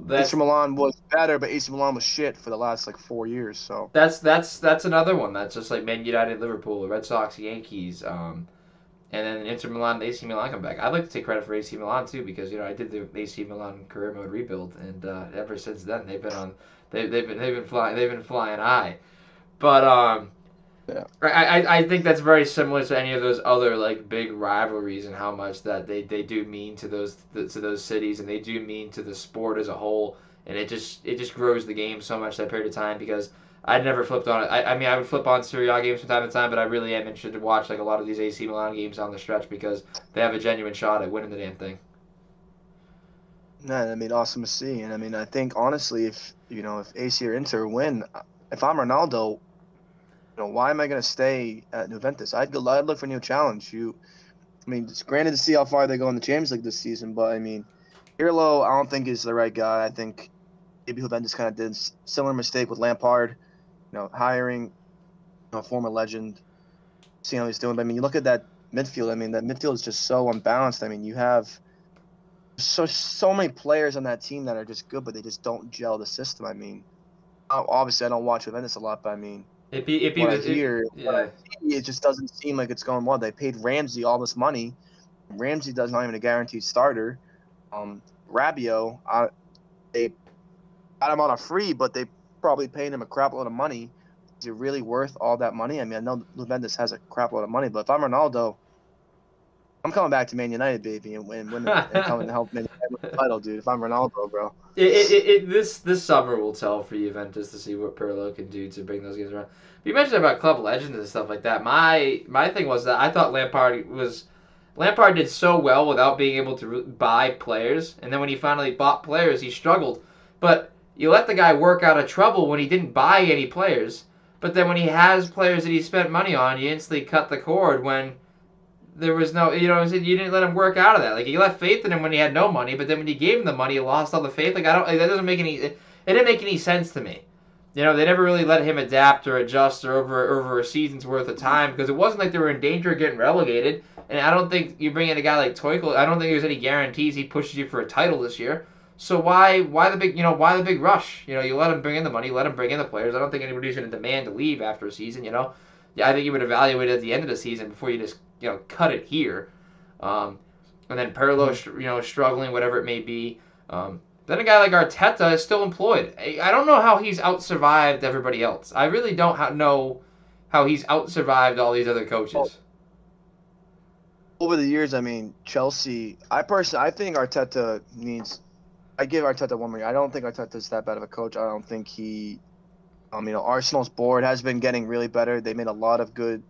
That's Inter Milan was better, but AC Milan was shit for the last like 4 years. So that's another one. That's just like Man United, Liverpool, the Red Sox, Yankees, and then Inter Milan, AC Milan come back. I'd like to take credit for AC Milan too because I did the AC Milan career mode rebuild, and ever since then they've been flying high. But yeah, I think that's very similar to any of those other like big rivalries and how much that they do mean to those cities and they do mean to the sport as a whole, and it just grows the game so much that period of time because I'd never flipped on it. I mean I would flip on Serie A games from time to time, but I really am interested to watch like a lot of these AC Milan games down the stretch because they have a genuine shot at winning the damn thing. man, I mean, awesome to see. And I mean, I think honestly, if AC or Inter win, if I'm Ronaldo, why am I going to stay at Juventus? I'd look for a new challenge. I mean, it's granted to see how far they go in the Champions League this season, but I mean, Pirlo, I don't think is the right guy. I think maybe Juventus kind of did a similar mistake with Lampard, hiring a former legend, seeing how he's doing. But I mean, you look at that midfield. I mean, that midfield is just so unbalanced. I mean, you have so many players on that team that are just good, but they just don't gel the system. I mean, obviously, I don't watch Juventus a lot, but I mean, what I hear, what I Yeah. see, it just doesn't seem like it's going well. They paid Ramsey all this money. Ramsey does not even a guaranteed starter. Rabiot, they got him on a free, but they probably paid him a crap load of money. Is it really worth all that money? I mean, I know Juventus has a crap load of money, but if I'm Ronaldo, I'm coming back to Man United, baby, and win and coming to help Man United win the title, dude. If I'm Ronaldo, bro. This summer will tell for Juventus to see what Pirlo can do to bring those games around. But you mentioned about club legends and stuff like that. My thing was that I thought Lampard did so well without being able to buy players, and then when he finally bought players, he struggled. But you let the guy work out of trouble when he didn't buy any players. But then when he has players that he spent money on, you instantly cut the cord when there was no, you didn't let him work out of that. Like you left faith in him when he had no money, but then when you gave him the money, he lost all the faith. Like that doesn't make it didn't make any sense to me. They never really let him adapt or adjust or over a season's worth of time because it wasn't like they were in danger of getting relegated. And I don't think you bring in a guy like Tuchel. I don't think there's any guarantees he pushes you for a title this year. So why the big rush? You let him bring in the money, let him bring in the players. I don't think anybody's going to demand to leave after a season. Yeah, I think you would evaluate it at the end of the season before you just cut it here. And then Pirlo, struggling, whatever it may be. Then a guy like Arteta is still employed. I don't know how he's out-survived everybody else. I really don't know how he's out-survived all these other coaches. Over the years, I mean, Chelsea. I think Arteta needs. I give Arteta one more year. I don't think Arteta's that bad of a coach. I don't think he. Arsenal's board has been getting really better. They made a lot of good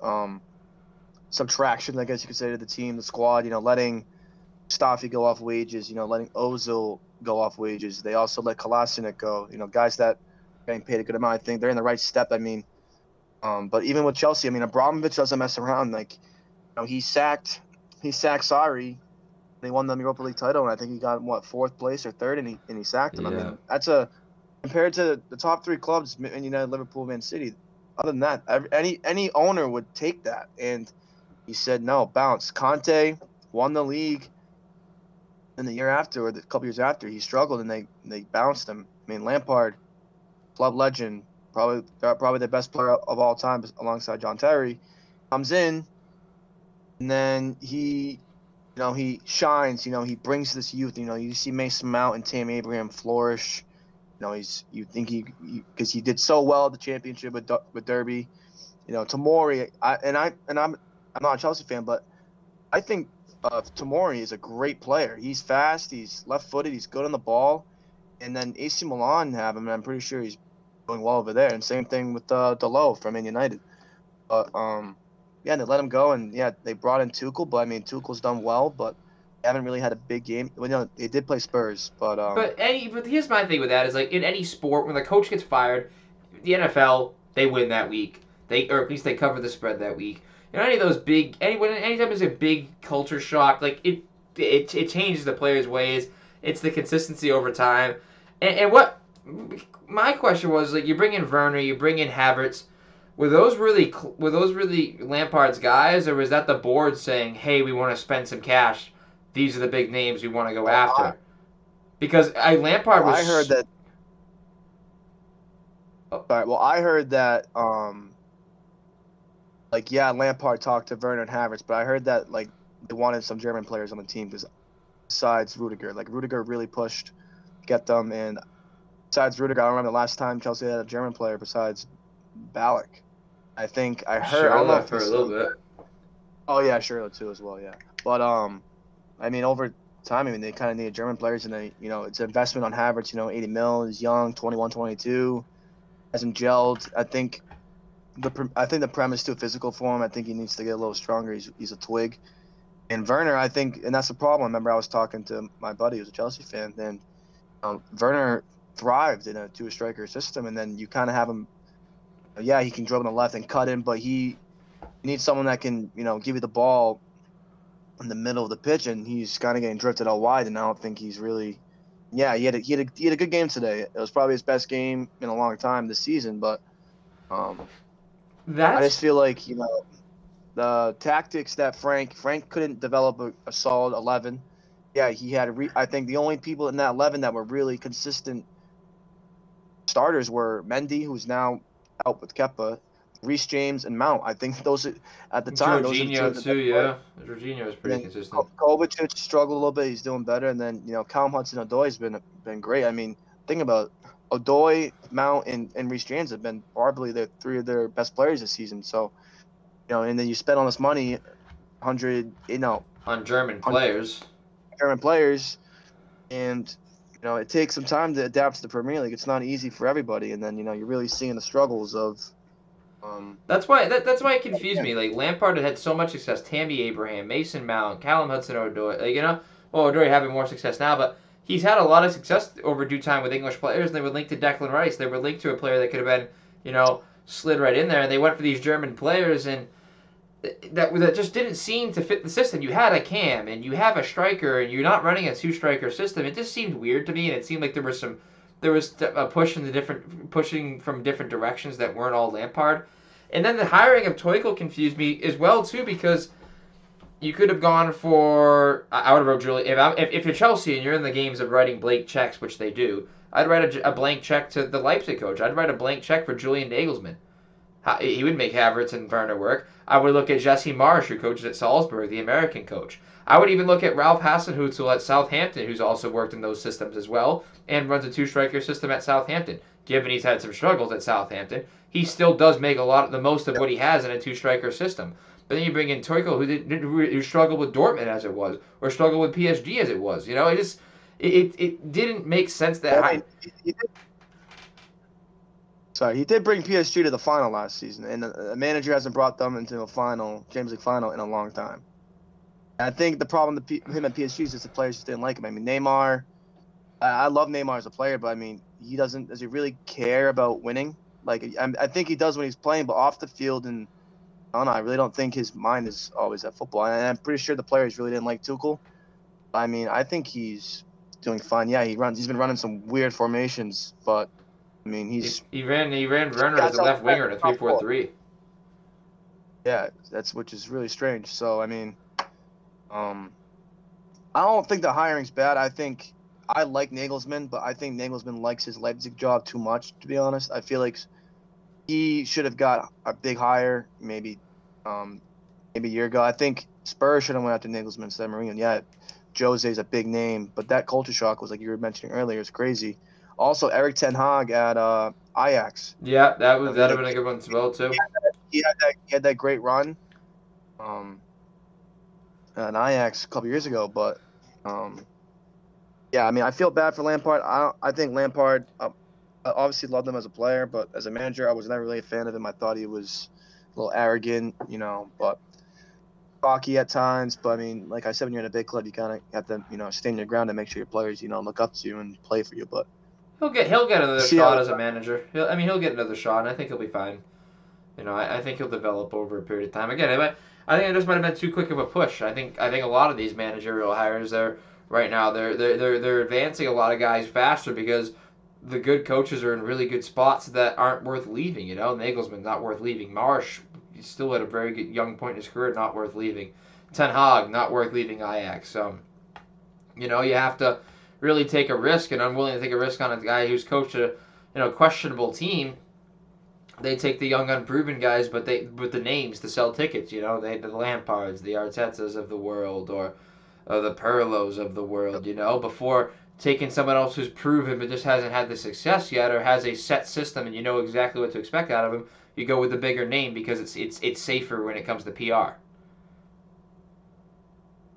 subtraction, I guess you could say, to the team, the squad. Letting Mustafi go off wages. Letting Ozil go off wages. They also let Kolasinac go. Guys that are getting paid a good amount. I think they're in the right step. I mean, but even with Chelsea, I mean, Abramovich doesn't mess around. Like, he sacked Sarri. They won the Europa League title, and I think he got fourth place or third, and he sacked him. Yeah. I mean, that's compared to the top three clubs, Man United, Liverpool, Man City. Other than that, any owner would take that, and he said no, bounce. Conte won the league, and the year after, or the couple years after, he struggled, and they bounced him. I mean, Lampard, club legend, probably the best player of all time, alongside John Terry, comes in, and then he shines. He brings this youth. You see Mason Mount and Tam Abraham flourish. You think because he did so well at the championship with Derby. Tomori. I'm not a Chelsea fan, but I think Tomori is a great player. He's fast. He's left-footed. He's good on the ball. And then AC Milan have him, and I'm pretty sure he's doing well over there. And same thing with Delo from Man United. But yeah, they let him go, and yeah, they brought in Tuchel. But I mean, Tuchel's done well, but they haven't really had a big game. Well, they did play Spurs, but But here's my thing with that is like in any sport when the coach gets fired, the NFL they win that week. Or at least they cover the spread that week. any of those anytime there's a big culture shock, like it changes the players' ways. It's the consistency over time, and what my question was, like, you bring in Werner, you bring in Havertz. Were those really Lampard's guys, or was that the board saying, "Hey, we want to spend some cash. These are the big names we want to go after"? Because Lampard was. I heard that. Oh. Sorry, well, I heard that. Like, yeah, Lampard talked to Werner and Havertz, but I heard that like they wanted some German players on the team because besides Rudiger, like Rudiger really pushed to get them, and besides Rudiger, I don't remember the last time Chelsea had a German player besides Ballack. I think I heard. I don't know Schürrle if for a this. little bit. Oh yeah, Shirley too as well. Yeah, but I mean over time, I mean they kind of needed German players, and they, it's an investment on Havertz. 80 mil. He's young, 21, 22, hasn't gelled. I think the premise too physical for him. I think he needs to get a little stronger. He's a twig. And Werner, I think, and that's the problem. I remember I was talking to my buddy who's a Chelsea fan, and Werner thrived in a two-striker system, and then you kind of have him. Yeah, he can dribble on the left and cut in, but he needs someone that can, give you the ball in the middle of the pitch, and he's kind of getting drifted out wide. And I don't think he's really. Yeah, he had a good game today. It was probably his best game in a long time this season, but I just That's feel like the tactics that Frank couldn't develop a solid 11. Yeah, he had. I think the only people in that 11 that were really consistent starters were Mendy, who's now out with Kepa, Reece James, and Mount. I think at the time those are the two Jorginho of the too, best players. yeah. Jorginho was And pretty then consistent. Kovacic struggled a little bit. He's doing better. And then Callum Hudson-Odoi's been great. I mean, think about Odoi, Mount, and Reece James have been probably the three of their best players this season. So and then you spend all this money, 100, On German 100 players. German players, and it takes some time to adapt to the Premier League. It's not easy for everybody, and then you're really seeing the struggles of. That's why it confused me. Like, Lampard had so much success. Tammy Abraham, Mason Mount, Callum Hudson-Odoi. Well, Odoi having more success now, but he's had a lot of success over due time with English players. And they were linked to Declan Rice. They were linked to a player that could have been, slid right in there. And they went for these German players, and that just didn't seem to fit the system. You had a cam, and you have a striker, and you're not running a two-striker system. It just seemed weird to me, and it seemed like there was a pushing from different directions that weren't all Lampard. And then the hiring of Tuchel confused me as well too, because you could have gone for. I would have wrote Julian. If you're Chelsea and you're in the games of writing blank checks, which they do, I'd write a blank check to the Leipzig coach. I'd write a blank check for Julian Nagelsmann. He would make Havertz and Werner work. I would look at Jesse Marsch, who coaches at Salzburg, the American coach. I would even look at Ralph Hasenhüttl at Southampton, who's also worked in those systems as well, and runs a two-striker system at Southampton. Given he's had some struggles at Southampton, he still does make the most of what he has in a two-striker system. But then you bring in Tuchel, who struggled with Dortmund as it was, or struggled with PSG as it was. It didn't make sense that. I mean, he did bring PSG to the final last season, and the manager hasn't brought them into a Champions League final, in a long time. And I think the problem with him at PSG is just the players just didn't like him. I mean, Neymar, I love Neymar as a player, but I mean, does he really care about winning? Like, I think he does when he's playing, but off the field, and I don't know, I really don't think his mind is always at football. And I'm pretty sure the players really didn't like Tuchel. I mean, I think he's doing fine. Yeah, he's been running some weird formations, but I mean, he ran Werner as a left winger in a 3-4-3. Yeah, which is really strange. So I mean, I don't think the hiring's bad. I like Nagelsmann, but I think Nagelsmann likes his Leipzig job too much, to be honest. I feel like he should have got a big hire maybe a year ago. I think Spurs should have went after Nagelsmann instead of Mourinho. Yeah, Jose's a big name, but that culture shock was, like you were mentioning earlier, is crazy. Also, Erik ten Hag at Ajax. Yeah, that'd have been a good one as well too. He had that great run, at Ajax a couple years ago. But yeah, I mean, I feel bad for Lampard. I think Lampard, I obviously loved him as a player, but as a manager, I was never really a fan of him. I thought he was a little arrogant, but cocky at times. But I mean, like I said, when you're in a big club, you kind of have to, stand your ground and make sure your players, look up to you and play for you. But He'll get another shot as a manager. He'll get another shot, and I think he'll be fine. I think he'll develop over a period of time. Again, I think it just might have been too quick of a push. I think a lot of these managerial hires right now they're advancing a lot of guys faster because the good coaches are in really good spots that aren't worth leaving. Nagelsmann not worth leaving. Marsh, he's still at a very good young point in his career, not worth leaving. Ten Hag, not worth leaving Ajax. You have to really take a risk, and I'm willing to take a risk on a guy who's coached a questionable team. They take the young, unproven guys, but with the names to sell tickets. They the Lampards, the Artetas of the world, or the Perlos of the world. Before taking someone else who's proven but just hasn't had the success yet, or has a set system and you know exactly what to expect out of him. You go with the bigger name because it's safer when it comes to PR.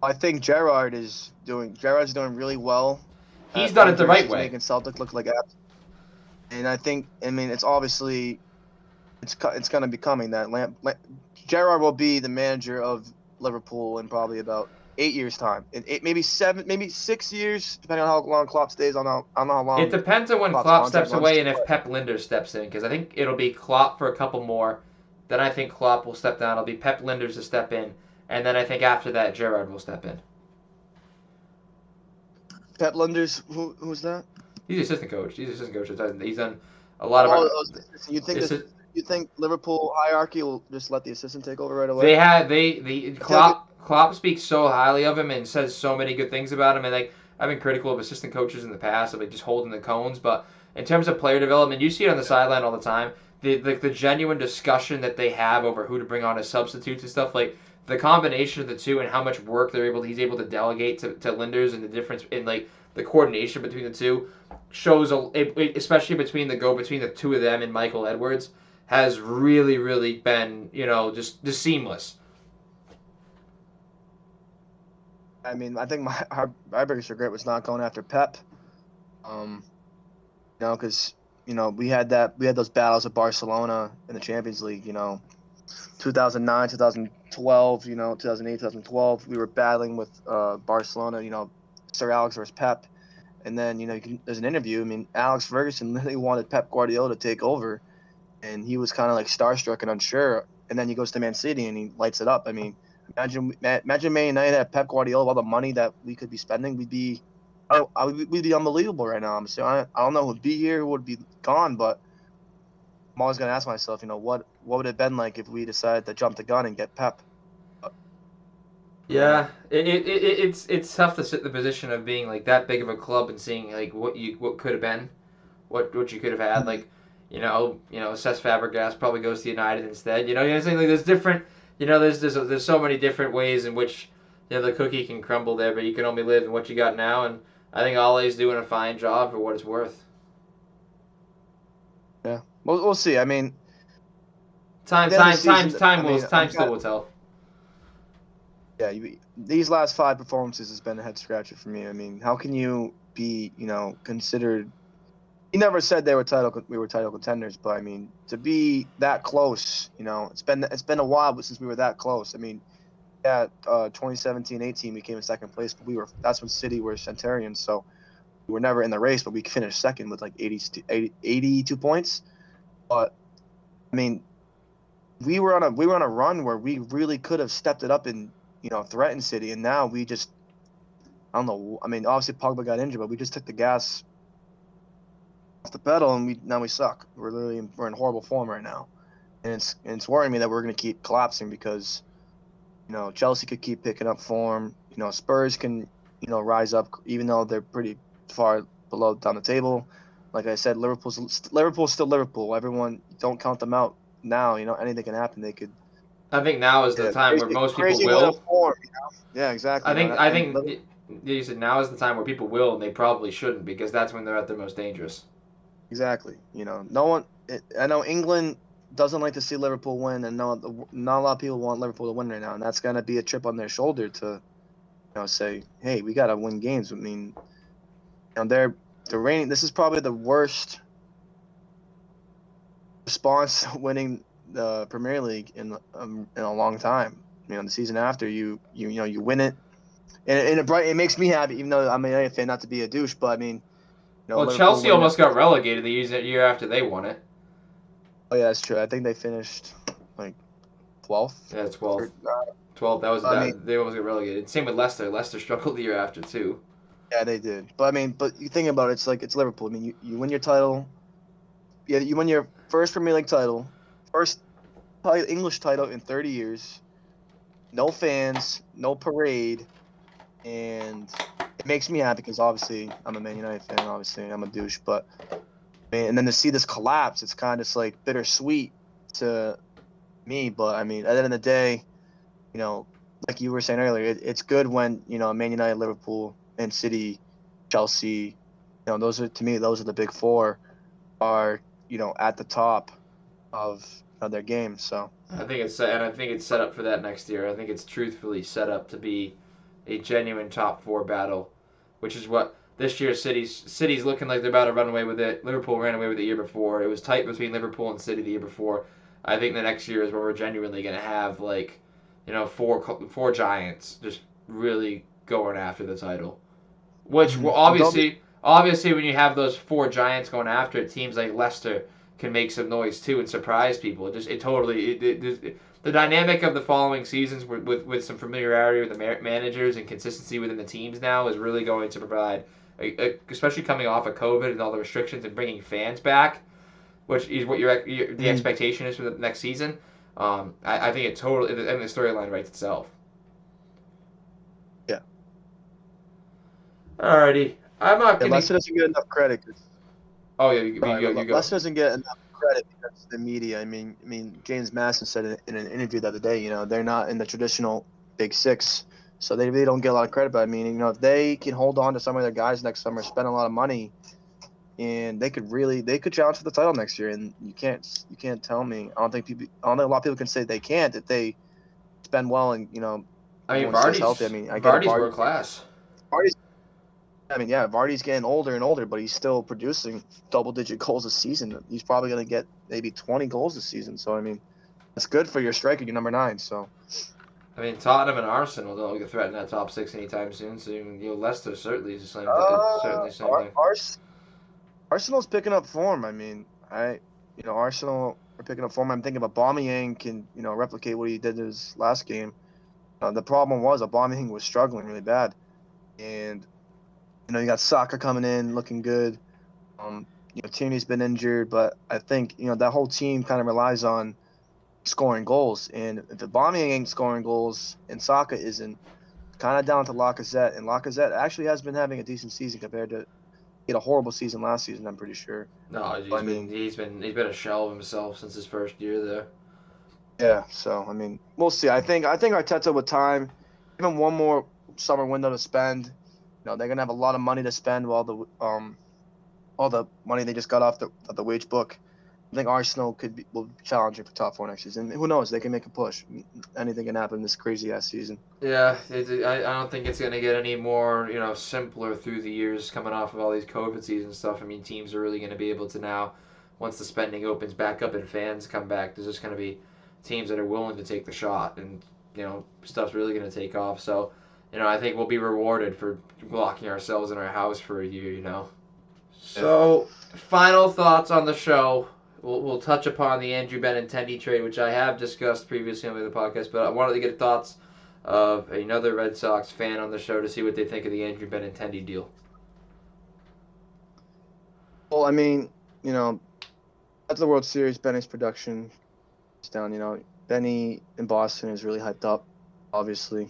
I think Gerrard's doing really well. He's done it the right He's way. Making Celtic look like apps. And it's obviously it's going to be coming that Gerrard will be the manager of Liverpool in probably about 8 years' time. Maybe 6 years, depending on how long Klopp stays. I don't know how long. It depends on when Klopp's Klopp contract steps away runs and if Pep Linders steps in, because I think it'll be Klopp for a couple more. Then I think Klopp will step down. It'll be Pep Linders to step in, and then I think after that Gerrard will step in. Pep Linders, who's that? He's assistant coach. He's done a lot of. You think Liverpool hierarchy will just let the assistant take over right away? Klopp speaks so highly of him and says so many good things about him, and I've been critical of assistant coaches in the past of just holding the cones, but in terms of player development, you see it on the sideline all the time. The genuine discussion that they have over who to bring on as substitutes and stuff, like the combination of the two and how much work he's able to delegate to Linders, and the difference in the coordination between the two shows, especially between the two of them and Michael Edwards, has really, really been, just seamless. I mean, I think my biggest regret was not going after Pep. Because we had those battles with Barcelona in the Champions League. 2009, 2012. 2008, 2012. We were battling with Barcelona. Sir Alex versus Pep, and then there's an interview. I mean, Alex Ferguson literally wanted Pep Guardiola to take over, and he was kind of like starstruck and unsure. And then he goes to Man City and he lights it up. I mean, imagine Man United had Pep Guardiola, all the money that we could be spending. We'd be unbelievable right now. I don't know who would be here, who would be gone, but I'm always gonna ask myself, what would it have been like if we decided to jump the gun and get Pep? Yeah, it's tough to sit in the position of being like that big of a club and seeing like what could have been, what you could have had. Like, Cesc Fabregas probably goes to United instead. I'm saying, like, there's different. There's so many different ways in which the cookie can crumble there, but you can only live in what you got now. And I think Ole's doing a fine job for what it's worth. Yeah, we'll see. I mean, time still will tell. Yeah, these last 5 performances has been a head scratcher for me. I mean, how can you be, considered? He never said we were title contenders, but I mean, to be that close, it's been a while since we were that close. I mean, 2017-18 we came in second place, but that's when City were Centurions, so we were never in the race, but we finished second with like 82 points. But I mean, we were on a run where we really could have stepped it up and threaten City, and now we just, I don't know. I mean, obviously Pogba got injured, but we just took the gas off the pedal, and now we suck. We're in horrible form right now, and it's worrying me that we're going to keep collapsing because, Chelsea could keep picking up form. Spurs can, rise up even though they're pretty far below down the table. Like I said, Liverpool's still Liverpool. Everyone, don't count them out now. Anything can happen. They could. I think now is the time where most people will. Form, Yeah, exactly. I think you said now is the time where people will, and they probably shouldn't, because that's when they're at their most dangerous. Exactly. No one. I know England doesn't like to see Liverpool win, and not a lot of people want Liverpool to win right now, and that's gonna be a chip on their shoulder to, say, hey, we gotta win games. I mean, they're reigning. This is probably the worst response to winning the Premier League in a long time. The season after you win it, and it makes me happy, even though I'm a United fan, not to be a douche, but I mean, Chelsea almost got relegated the year after they won it. Oh yeah, that's true. I think they finished. 12th. Yeah, 12th. Uh, 12th. That was I that. mean, They almost got relegated. Same with Leicester. Leicester struggled the year after too. yeah, they did. But I mean, but you think about it, it's like it's Liverpool. I mean, you win your title. Yeah, you win your first Premier League title, first English title in 30 years. No fans, no parade, and it makes me happy because obviously I'm a Man United fan. Obviously, I'm a douche, but man, and then to see this collapse, it's kind of just like bittersweet to me. But I mean, at the end of the day, you know, like you were saying earlier, it's good when Man United, Liverpool, and City, Chelsea, those are to me those are the big four are at the top of their game. So I think it's set up for that next year. I think it's truthfully set up to be a genuine top four battle, which is what this year City's looking like they're about to run away with it. Liverpool ran away with it the year before. It was tight between Liverpool and City the year before. I think the next year is where we're genuinely going to have four giants just really going after the title. Which will obviously when you have those four giants going after it, teams like Leicester can make some noise too and surprise people. The dynamic of the following seasons with some familiarity with the managers and consistency within the teams now is really going to provide, especially coming off of COVID and all the restrictions and bringing fans back, which is what the expectation is for the next season. I think it totally and the storyline writes itself. Yeah. Alrighty, I'm not gonna. Leicester doesn't get enough credit. Oh yeah, you go. Leicester doesn't get enough credit because of the media. I mean, James Madison said it in an interview the other day. They're not in the traditional Big Six, so they really don't get a lot of credit. But I mean, if they can hold on to some of their guys next summer, spend a lot of money, and they could challenge for the title next year. And you can't tell me. I don't think a lot of people can say they can't if they spend well and everyone stays healthy. I mean, I get Vardy's world class. Vardy's getting older and older, but he's still producing double-digit goals a season. He's probably going to get maybe 20 goals this season. So, I mean, that's good for your striker, your number 9. So, I mean, Tottenham and Arsenal don't get threatened that top 6 anytime soon. So, Leicester certainly is the same thing. Arsenal's picking up form. I mean, Arsenal are picking up form. I'm thinking Aubameyang can, replicate what he did in his last game. The problem was Aubameyang was struggling really bad, and you got Saka coming in looking good. Tierney's been injured, but I think that whole team kind of relies on scoring goals. And if Aubameyang ain't scoring goals and Saka isn't, kind of down to Lacazette. And Lacazette actually has been having a decent season compared to he had a horrible season last season. I'm pretty sure. No, he's been a shell of himself since his first year there. Yeah, so I mean, we'll see. I think Arteta with time, give him one more summer window to spend. They're gonna have a lot of money to spend while all the money they just got off the wage book. I think Arsenal will be challenging for top 4 next season. Who knows? They can make a push. Anything can happen this crazy ass season. Yeah, I don't think it's gonna get any more simpler through the years coming off of all these COVID season stuff. I mean, teams are really gonna be able to now, once the spending opens back up and fans come back, there's just gonna be teams that are willing to take the shot, and stuff's really gonna take off. So, I think we'll be rewarded for locking ourselves in our house for a year. So, final thoughts on the show. We'll touch upon the Andrew Benintendi trade, which I have discussed previously on the podcast, but I wanted to get thoughts of another Red Sox fan on the show to see what they think of the Andrew Benintendi deal. Well, I mean, at the World Series, Benny's production is down. Benny in Boston is really hyped up, obviously.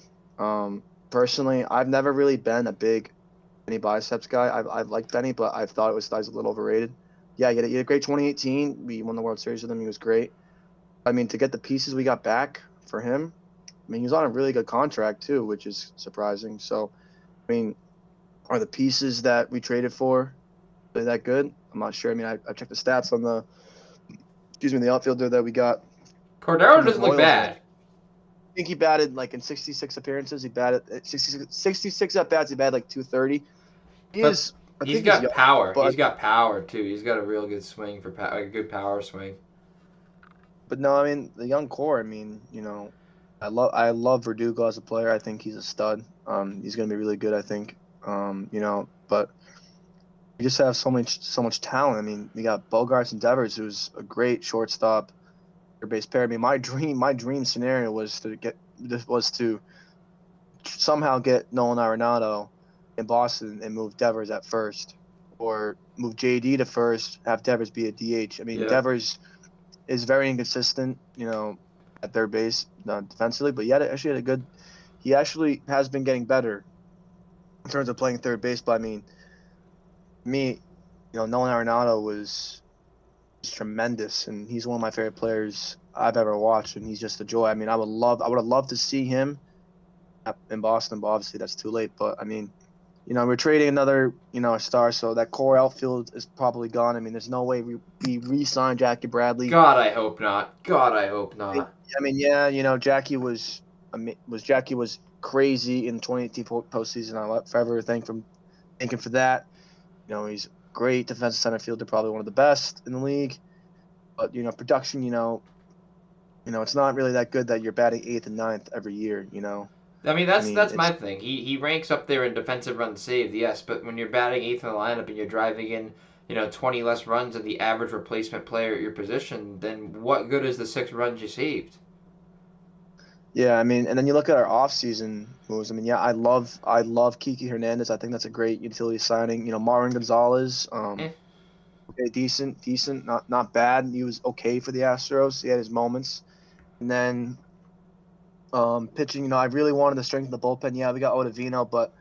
Personally, I've never really been a big Benny biceps guy. I've liked Benny, but I thought he was a little overrated. Yeah, he had a great 2018. We won the World Series with him. He was great. I mean, to get the pieces we got back for him, I mean, he's on a really good contract too, which is surprising. So, I mean, are the pieces that we traded for really that good? I'm not sure. I mean, I checked the stats on the outfielder that we got. Cordero doesn't look bad. I think he batted in 66 appearances. He batted 66 at bats. He batted 230. He's got power. He's got power too. He's got a real good swing for a good power swing. But no, I mean the young core. I mean, I love Verdugo as a player. I think he's a stud. He's gonna be really good. I think. But you just have so much talent. I mean, you got Bogarts and Devers, who's a great shortstop. third base pair. I mean, my dream scenario was to somehow get Nolan Arenado in Boston and move Devers at first, or move JD to first, have Devers be a DH. I mean, Yeah. Devers is very inconsistent, at third base defensively, but he actually has been getting better in terms of playing third base. But I mean, me, Nolan Arenado was tremendous, and he's one of my favorite players I've ever watched, and he's just a joy. I mean, I would have loved to see him in Boston, but obviously that's too late. But I mean, we're trading another, star, so that core outfield is probably gone. I mean, there's no way we re-sign Jackie Bradley. God, I hope not. God, I hope not. I mean, yeah, Jackie was crazy in 2018 postseason. I'll forever thanking for that. He's great defensive center fielder, probably one of the best in the league. But production, it's not really that good that you're batting 8th and 9th every year. I mean, I mean, that's my thing. He ranks up there in defensive runs saved, yes, but when you're batting 8th in the lineup and you're driving in, 20 less runs than the average replacement player at your position, then what good is the 6 runs you saved? yeah, I mean, and then you look at our offseason moves. I mean, yeah, I love Kiki Hernandez. I think that's a great utility signing. Marwin Gonzalez, Eh. okay, decent, not bad. He was okay for the Astros. He had his moments. And then pitching, I really wanted to strengthen the bullpen. Yeah, we got Ottavino, but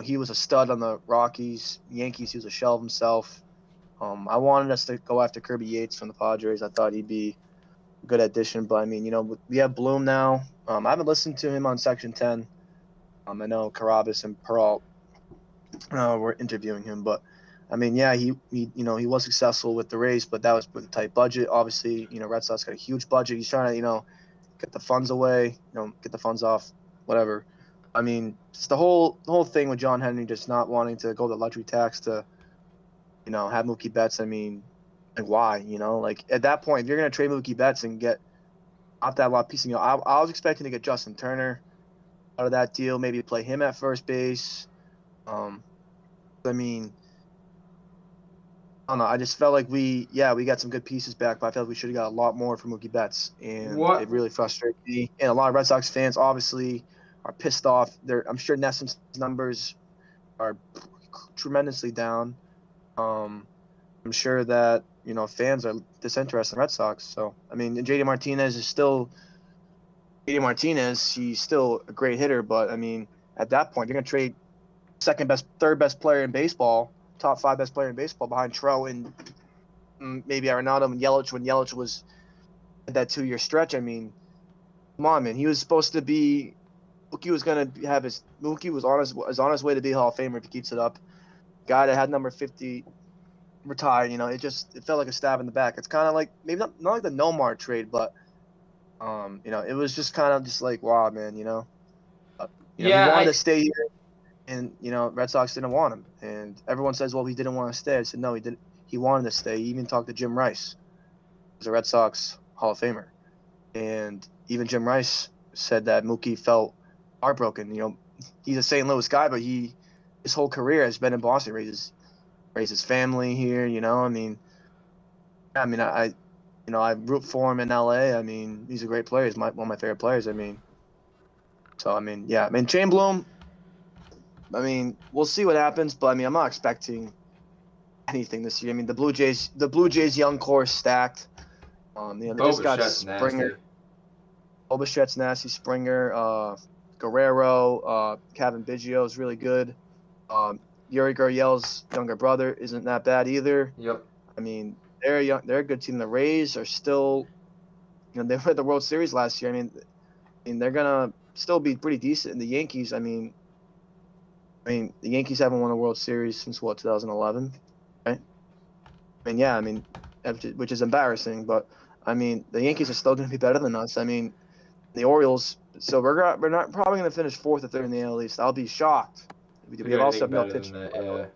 he was a stud on the Rockies, Yankees. He was a shell of himself. I wanted us to go after Kirby Yates from the Padres. I thought he'd be a good addition. But I mean, we have Bloom now. I haven't listened to him on Section 10. I know Carabas and Pearl were interviewing him, but I mean, yeah, he was successful with the Rays, but that was with a tight budget. Obviously, Red Sox got a huge budget. He's trying to, get the funds away, get the funds off, whatever. I mean, it's the whole thing with John Henry just not wanting to go the luxury tax to, have Mookie Betts. I mean, like why? Like at that point, if you're gonna trade Mookie Betts and get off that lot piece, I was expecting to get Justin Turner out of that deal, maybe play him at first base. Um, I mean, I don't know. I just felt like we got some good pieces back, but I felt like we should have got a lot more from Mookie Betts, and What? it really frustrated me. And a lot of Red Sox fans obviously are pissed off. I'm sure Nesson's numbers are tremendously down. I'm sure that fans are disinterested in Red Sox. So I mean, JD Martinez is still JD Martinez. He's still a great hitter, but I mean, at that point, you're gonna trade second best, third best player in baseball, top 5 best player in baseball behind Trout and maybe Arenado and Yelich when Yelich was at that 2-year stretch. I mean, come on, man. He was supposed to be. Mookie was on his way to be Hall of Famer if he keeps it up. Guy that had number 50 retired. It felt like a stab in the back. It's kind of like maybe not like the Nomar trade, but it was just kind of just like wow, man. He Yeah, wanted to stay here, and Red Sox didn't want him, and everyone says, well, he didn't want to stay. I said no, he didn't. He wanted to stay. He even talked to Jim Rice, who's a Red Sox Hall of Famer, and even Jim Rice said that Mookie felt heartbroken. He's a St. Louis guy, but his whole career has been in Boston. Raised his family here. I root for him in LA. I mean, he's a great player. He's one of my favorite players. I mean, so I mean, yeah. I mean, Shane Bloom. I mean, we'll see what happens, but I mean, I'm not expecting anything this year. I mean, the Blue Jays young core is stacked. They just got Bobichet's Springer, nasty. Obichet's nasty, Springer, Guerrero, Kevin Biggio is really good. Yuri Gurriel's younger brother isn't that bad either. Yep. I mean, they're a good team. The Rays are still, they were at the World Series last year. I mean, they're gonna still be pretty decent. And the Yankees, the Yankees haven't won a World Series since 2011, right? I mean, yeah, which is embarrassing, but I mean, the Yankees are still going to be better than us. I mean, the Orioles. So we're not probably going to finish 4th or 3rd in the AL East. I'll be shocked. To We do also anything have no better than pitching. that,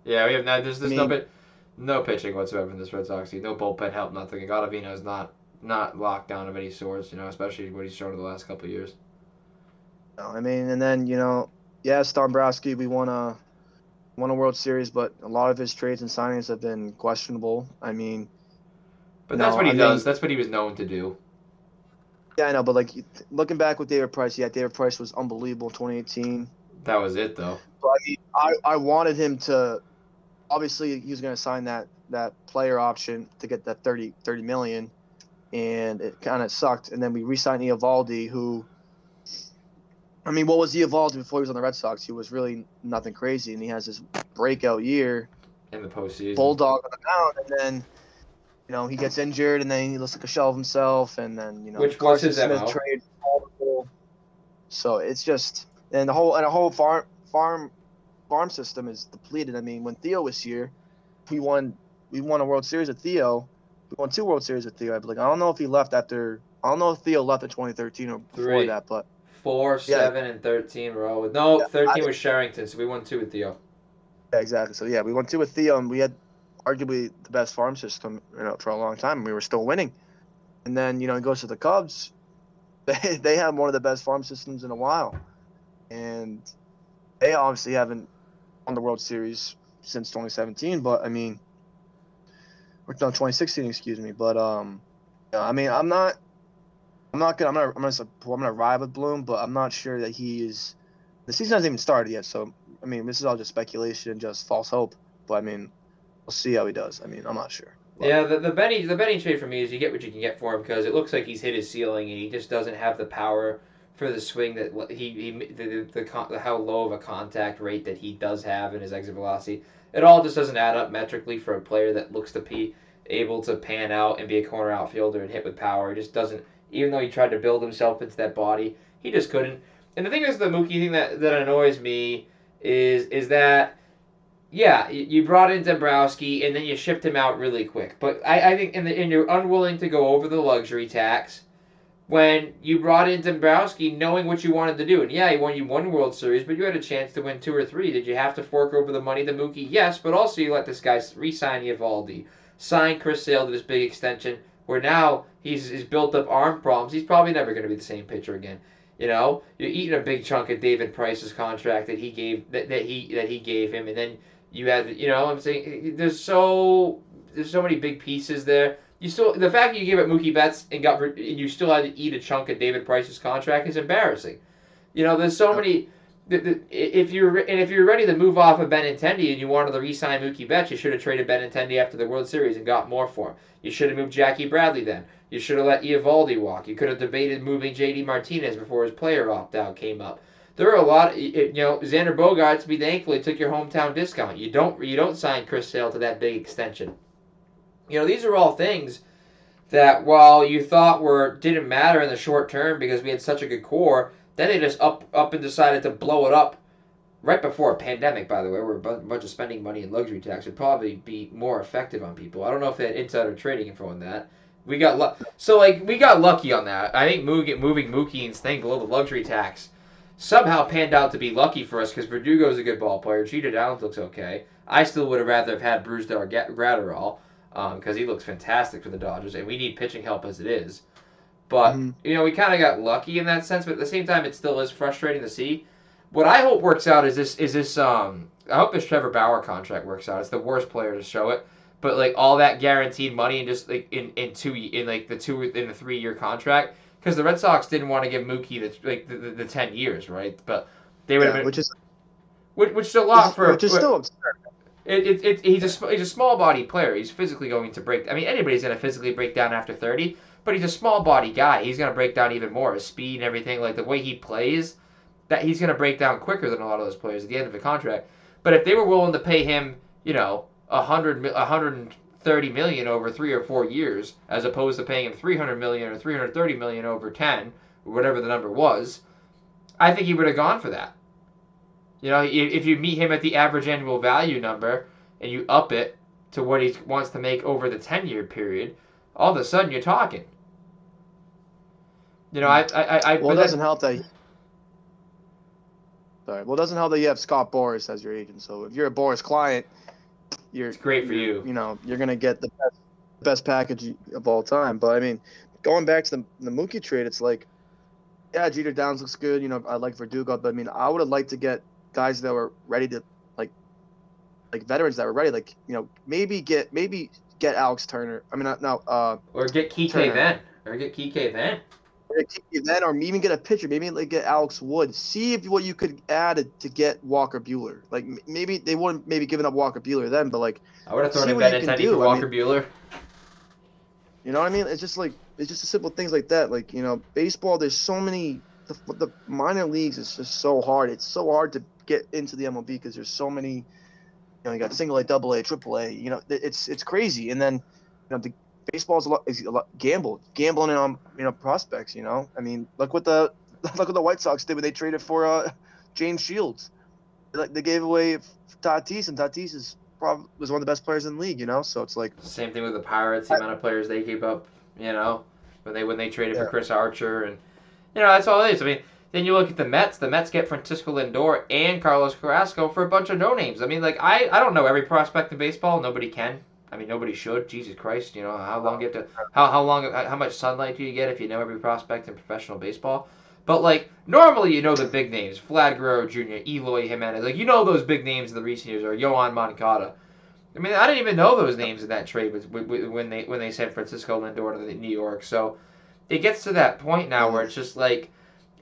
yeah. Yeah, we have no. There's I no mean, bit, no pitching whatsoever in this Red Sox team. No bullpen help, nothing. Ottavino's not locked down of any sorts. Especially what he's shown in the last couple of years. and then yes, Dombrowski, we won a World Series, but a lot of his trades and signings have been questionable. I mean, But that's No, what he I does. mean, That's what he was known to do. yeah, I know, but like looking back with David Price, yeah, David Price was unbelievable in 2018. That was it, though. But I mean, I wanted him to. Obviously, he was going to sign that player option to get that 30 million, and it kind of sucked. And then we re-signed Eovaldi, who, I mean, what was Eovaldi before he was on the Red Sox? He was really nothing crazy, and he has this breakout year, In the postseason. bulldog on the mound, and then he gets injured, and then he looks like a shell of himself, and then the Which was Carson his Smith MO. trade. So it's just and the whole farm system is depleted. I mean, when Theo was here, we won a World Series with Theo. We won 2 World Series with Theo. I believe. I don't know if he left after. I don't know if Theo left in 2013 or before 3, that, but 4, yeah, 7, and 13 were all with. No, yeah, 13 was Sherrington, so we won 2 with Theo. yeah, exactly. So yeah, we won 2 with Theo, and we had arguably the best farm system, for a long time. And we were still winning. And then he goes to the Cubs. They have one of the best farm systems in a while, and they obviously haven't won the World Series since 2017. But I mean, or no, 2016, excuse me. But yeah, I mean, I'm gonna ride with Bloom, but I'm not sure that he is. The season hasn't even started yet, so I mean, this is all just speculation, just false hope. But I mean, we'll see how he does. I mean, I'm not sure. But, Yeah, the Benny trade for me is you get what you can get for him because it looks like he's hit his ceiling and he just doesn't have the power for the swing that the how low of a contact rate that he does have in his exit velocity. It all just doesn't add up metrically for a player that looks to be able to pan out and be a corner outfielder and hit with power. It just doesn't. Even though he tried to build himself into that body, he just couldn't. And the thing is, the Mookie thing that annoys me is that yeah, you brought in Dombrowski and then you shipped him out really quick. But I think and you're unwilling to go over the luxury tax when you brought in Dombrowski knowing what you wanted to do. And yeah, he won you 1 World Series, but you had a chance to win 2 or 3. Did you have to fork over the money to Mookie? Yes, but also you let this guy re-sign Eovaldi, sign Chris Sale to this big extension where now he's built up arm problems. He's probably never going to be the same pitcher again. You're eating a big chunk of David Price's contract that he gave him, and then you had, I'm saying there's so many big pieces there. You still the fact that you gave up Mookie Betts and you still had to eat a chunk of David Price's contract is embarrassing. There's so many. If you're ready to move off of Benintendi and you wanted to re-sign Mookie Betts, you should have traded Benintendi after the World Series and got more for him. You should have moved Jackie Bradley then. You should have let Eovaldi walk. You could have debated moving J.D. Martinez before his player opt-out came up. There are a lot. Xander Bogaerts, be thankful, he took your hometown discount. You don't sign Chris Sale to that big extension. These are all things that while you thought didn't matter in the short term because we had such a good core, then they just up and decided to blow it up right before a pandemic. By the way, where a bunch of spending money and luxury tax would probably be more effective on people. I don't know if they had insider trading info on that. We got we got lucky on that. I think moving Mookie and staying below the luxury tax somehow panned out to be lucky for us because Verdugo's a good ball player. Jeter Downs looks okay. I still would have rather have had Brusdar Gratterall because he looks fantastic for the Dodgers, and we need pitching help as it is. But, we kind of got lucky in that sense, but at the same time, it still is frustrating to see. What I hope works out is this. I hope this Trevor Bauer contract works out. It's the worst player to show it, but like all that guaranteed money and just like in the 3-year contract because the Red Sox didn't want to give Mookie the 10 years, right? But they would have been which is a lot for which is still absurd. He's a small body player. He's physically going to break. I mean, anybody's going to physically break down after 30, but he's a small body guy. He's going to break down even more. His speed and everything, like the way he plays, that he's going to break down quicker than a lot of those players at the end of the contract. But if they were willing to pay him, $130 million over 3 or 4 years, as opposed to paying him $300 million or $330 million over 10, or whatever the number was, I think he would have gone for that. If you meet him at the average annual value number and you up it to what he wants to make over the 10-year period, all of a sudden you're talking. Well, it doesn't help that. Sorry. Well, it doesn't help that you have Scott Boras as your agent. So if you're a Boras client, it's great for you. You're gonna get the best package of all time. But I mean, going back to the Mookie trade, it's like, yeah, Jeter Downs looks good. I like Verdugo, but I mean, I would have liked to get guys that were ready to like veterans that were ready. Like maybe get Alex Turner. I mean, no, Or get Kike Turner. then. Or get Kike then. Then, or even get a pitcher. Maybe like get Alex Wood. See if what you could add to get Walker Buehler. Like maybe they wouldn't maybe giving up Walker Buehler then, but like I would have thrown see in what you can Benintendi do. for Walker Buehler. You know what I mean? It's just the simple things like that. Like baseball. There's so many. The minor leagues is just so hard. It's so hard to get into the MLB because there's so many. You got single A, double A, triple A. It's crazy. And then the baseball is a lot gambling on prospects. I mean, look what the White Sox did when they traded for James Shields. They gave away Tatis, and Tatis was one of the best players in the league. So it's like same thing with the Pirates. The amount of players they keep up. When they traded for Chris Archer, and that's all it is. I mean, then you look at the Mets. The Mets get Francisco Lindor and Carlos Carrasco for a bunch of no names. I mean, like I don't know every prospect in baseball. Nobody can. I mean, nobody should. Jesus Christ, how long you have to how much sunlight do you get if you know every prospect in professional baseball? But like normally, the big names: Vlad Guerrero Jr., Eloy Jimenez. Like those big names in the recent years, or Yohan Moncada. I mean, I didn't even know those names in that trade when they sent Francisco Lindor to New York. So it gets to that point now where it's just like.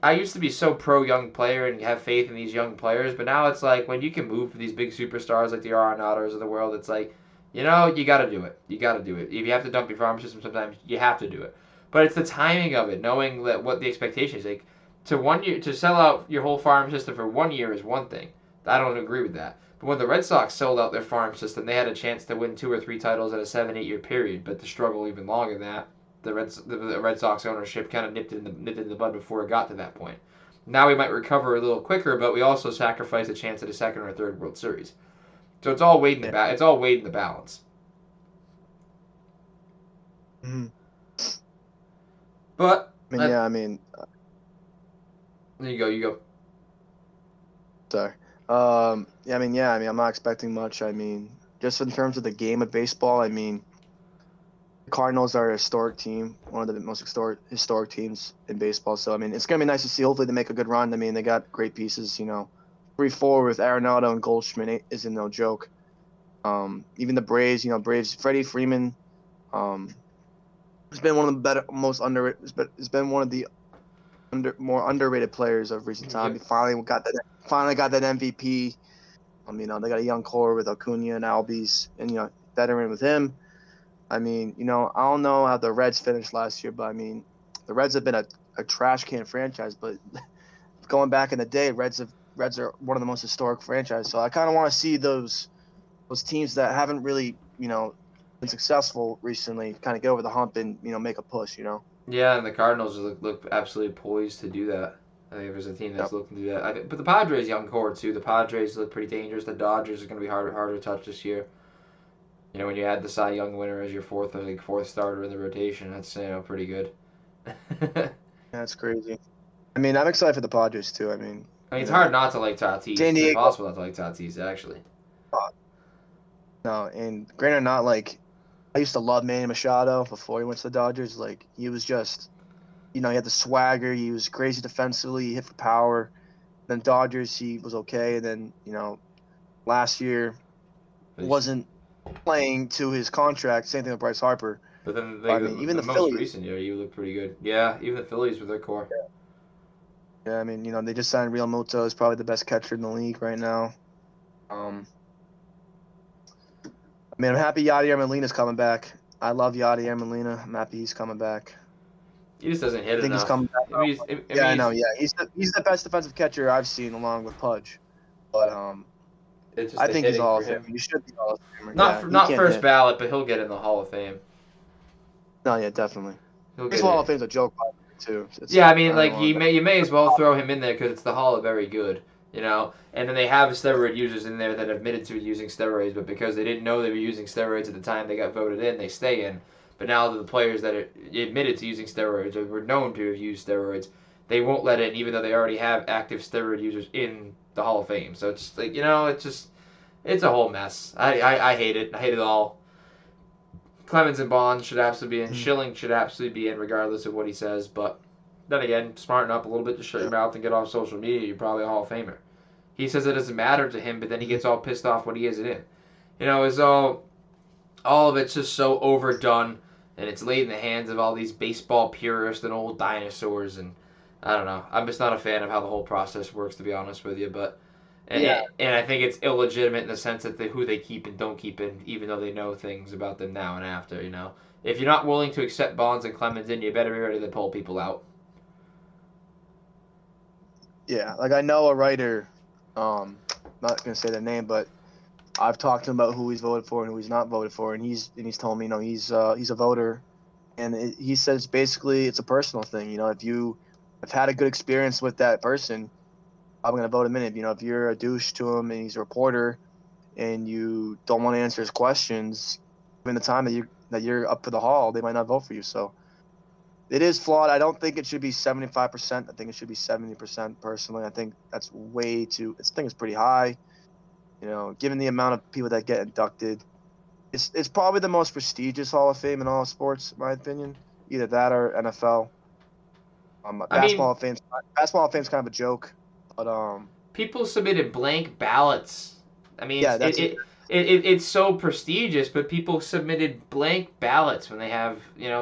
I used to be so pro young player and have faith in these young players, but now it's like when you can move for these big superstars like the Arenados of the world, it's like, you got to do it. You got to do it. If you have to dump your farm system sometimes, you have to do it. But it's the timing of it, knowing that what the expectation is. Like, to sell out your whole farm system for 1 year is one thing. I don't agree with that. But when the Red Sox sold out their farm system, they had a chance to win 2 or 3 titles in a 7-8 year period, but to struggle even longer than that. The Red Sox ownership kind of nipped it in the bud before it got to that point. Now we might recover a little quicker, but we also sacrifice a chance at a second or third World Series. So it's all weighed in the It's all weighed in the balance. Mm-hmm. But I mean, there you go. Sorry. I'm not expecting much. I mean, just in terms of the game of baseball, I mean. Cardinals are a historic team, one of the most historic teams in baseball. So, I mean, it's going to be nice to see. Hopefully they make a good run. I mean, they got great pieces, 3-4 with Arenado and Goldschmidt isn't no joke. Even the Braves, Freddie Freeman has been one of the better, most underrated, has been one of the more underrated players of recent time. He finally got that MVP. They got a young core with Acuna and Albies and, veteran with him. I mean, I don't know how the Reds finished last year, but I mean, the Reds have been a trash can franchise. But going back in the day, Reds are one of the most historic franchises. So I kind of want to see those teams that haven't really, been successful recently kind of get over the hump and make a push. Yeah, and the Cardinals look absolutely poised to do that. I think there's a team that's looking to do that. But the Padres' young core too. The Padres look pretty dangerous. The Dodgers are going to be harder to touch this year. When you add the Cy Young winner as your fourth starter in the rotation, that's pretty good. That's crazy. I mean, I'm excited for the Padres too. I mean, it's hard not to like Tatis. San Diego. It's impossible not to like Tatis, actually. No, and granted, not like I used to love Manny Machado before he went to the Dodgers. Like he was just, he had the swagger. He was crazy defensively. He hit for power. Then Dodgers, he was okay. And then last year wasn't playing to his contract. Same thing with Bryce Harper. But then even the most Phillies, recent year, you look pretty good. Yeah, even the Phillies with their core. Yeah, I mean, they just signed Real Muto. Is probably the best catcher in the league right now. I'm happy Yadier Molina's coming back. I love Yadier Molina. I'm happy he's coming back. He just doesn't hit enough. He's coming back. I know. Yeah, he's the best defensive catcher I've seen, along with Pudge. But I think he's Hall of Fame. He should be Hall of Famer. Not first ballot, but he'll get in the Hall of Fame. No, yeah, definitely. His Hall of Fame's a joke, too. You may as well throw him in there because it's the Hall of Very Good, And then they have steroid users in there that admitted to using steroids, but because they didn't know they were using steroids at the time they got voted in, they stay in. But now the players that admitted to using steroids or were known to have used steroids, they won't let in, even though they already have active steroid users in the Hall of Fame. So it's like, it's a whole mess. I hate it. I hate it all. Clemens and Bond should absolutely be in. Schilling should absolutely be in, regardless of what he says. But then again, smarten up a little bit to shut your mouth and get off social media. You're probably a Hall of Famer. He says it doesn't matter to him, but then he gets all pissed off when he isn't in. all of it's just so overdone, and it's laid in the hands of all these baseball purists and old dinosaurs, and I don't know. I'm just not a fan of how the whole process works, to be honest with you. But Yeah, and I think it's illegitimate in the sense that who they keep and don't keep in, even though they know things about them now and after. If you're not willing to accept Bonds and Clemens in, you better be ready to pull people out. yeah. Like I know a writer, not gonna say their name, but I've talked to him about who he's voted for and who he's not voted for, and he's told me, he's a voter, and he says basically it's a personal thing. If you have had a good experience with that person, I'm gonna vote him in. If you're a douche to him and he's a reporter, and you don't want to answer his questions, given the time that you're up for the hall, they might not vote for you. So it is flawed. I don't think it should be 75%. I think it should be 70%. Personally, I think that's way too. I think it's pretty high. Given the amount of people that get inducted, it's probably the most prestigious Hall of Fame in all sports, in my opinion. Either that or NFL. I mean, Basketball Hall of Fame's kind of a joke, but people submitted blank ballots. I mean, yeah, that's it. it's so prestigious, but people submitted blank ballots when they have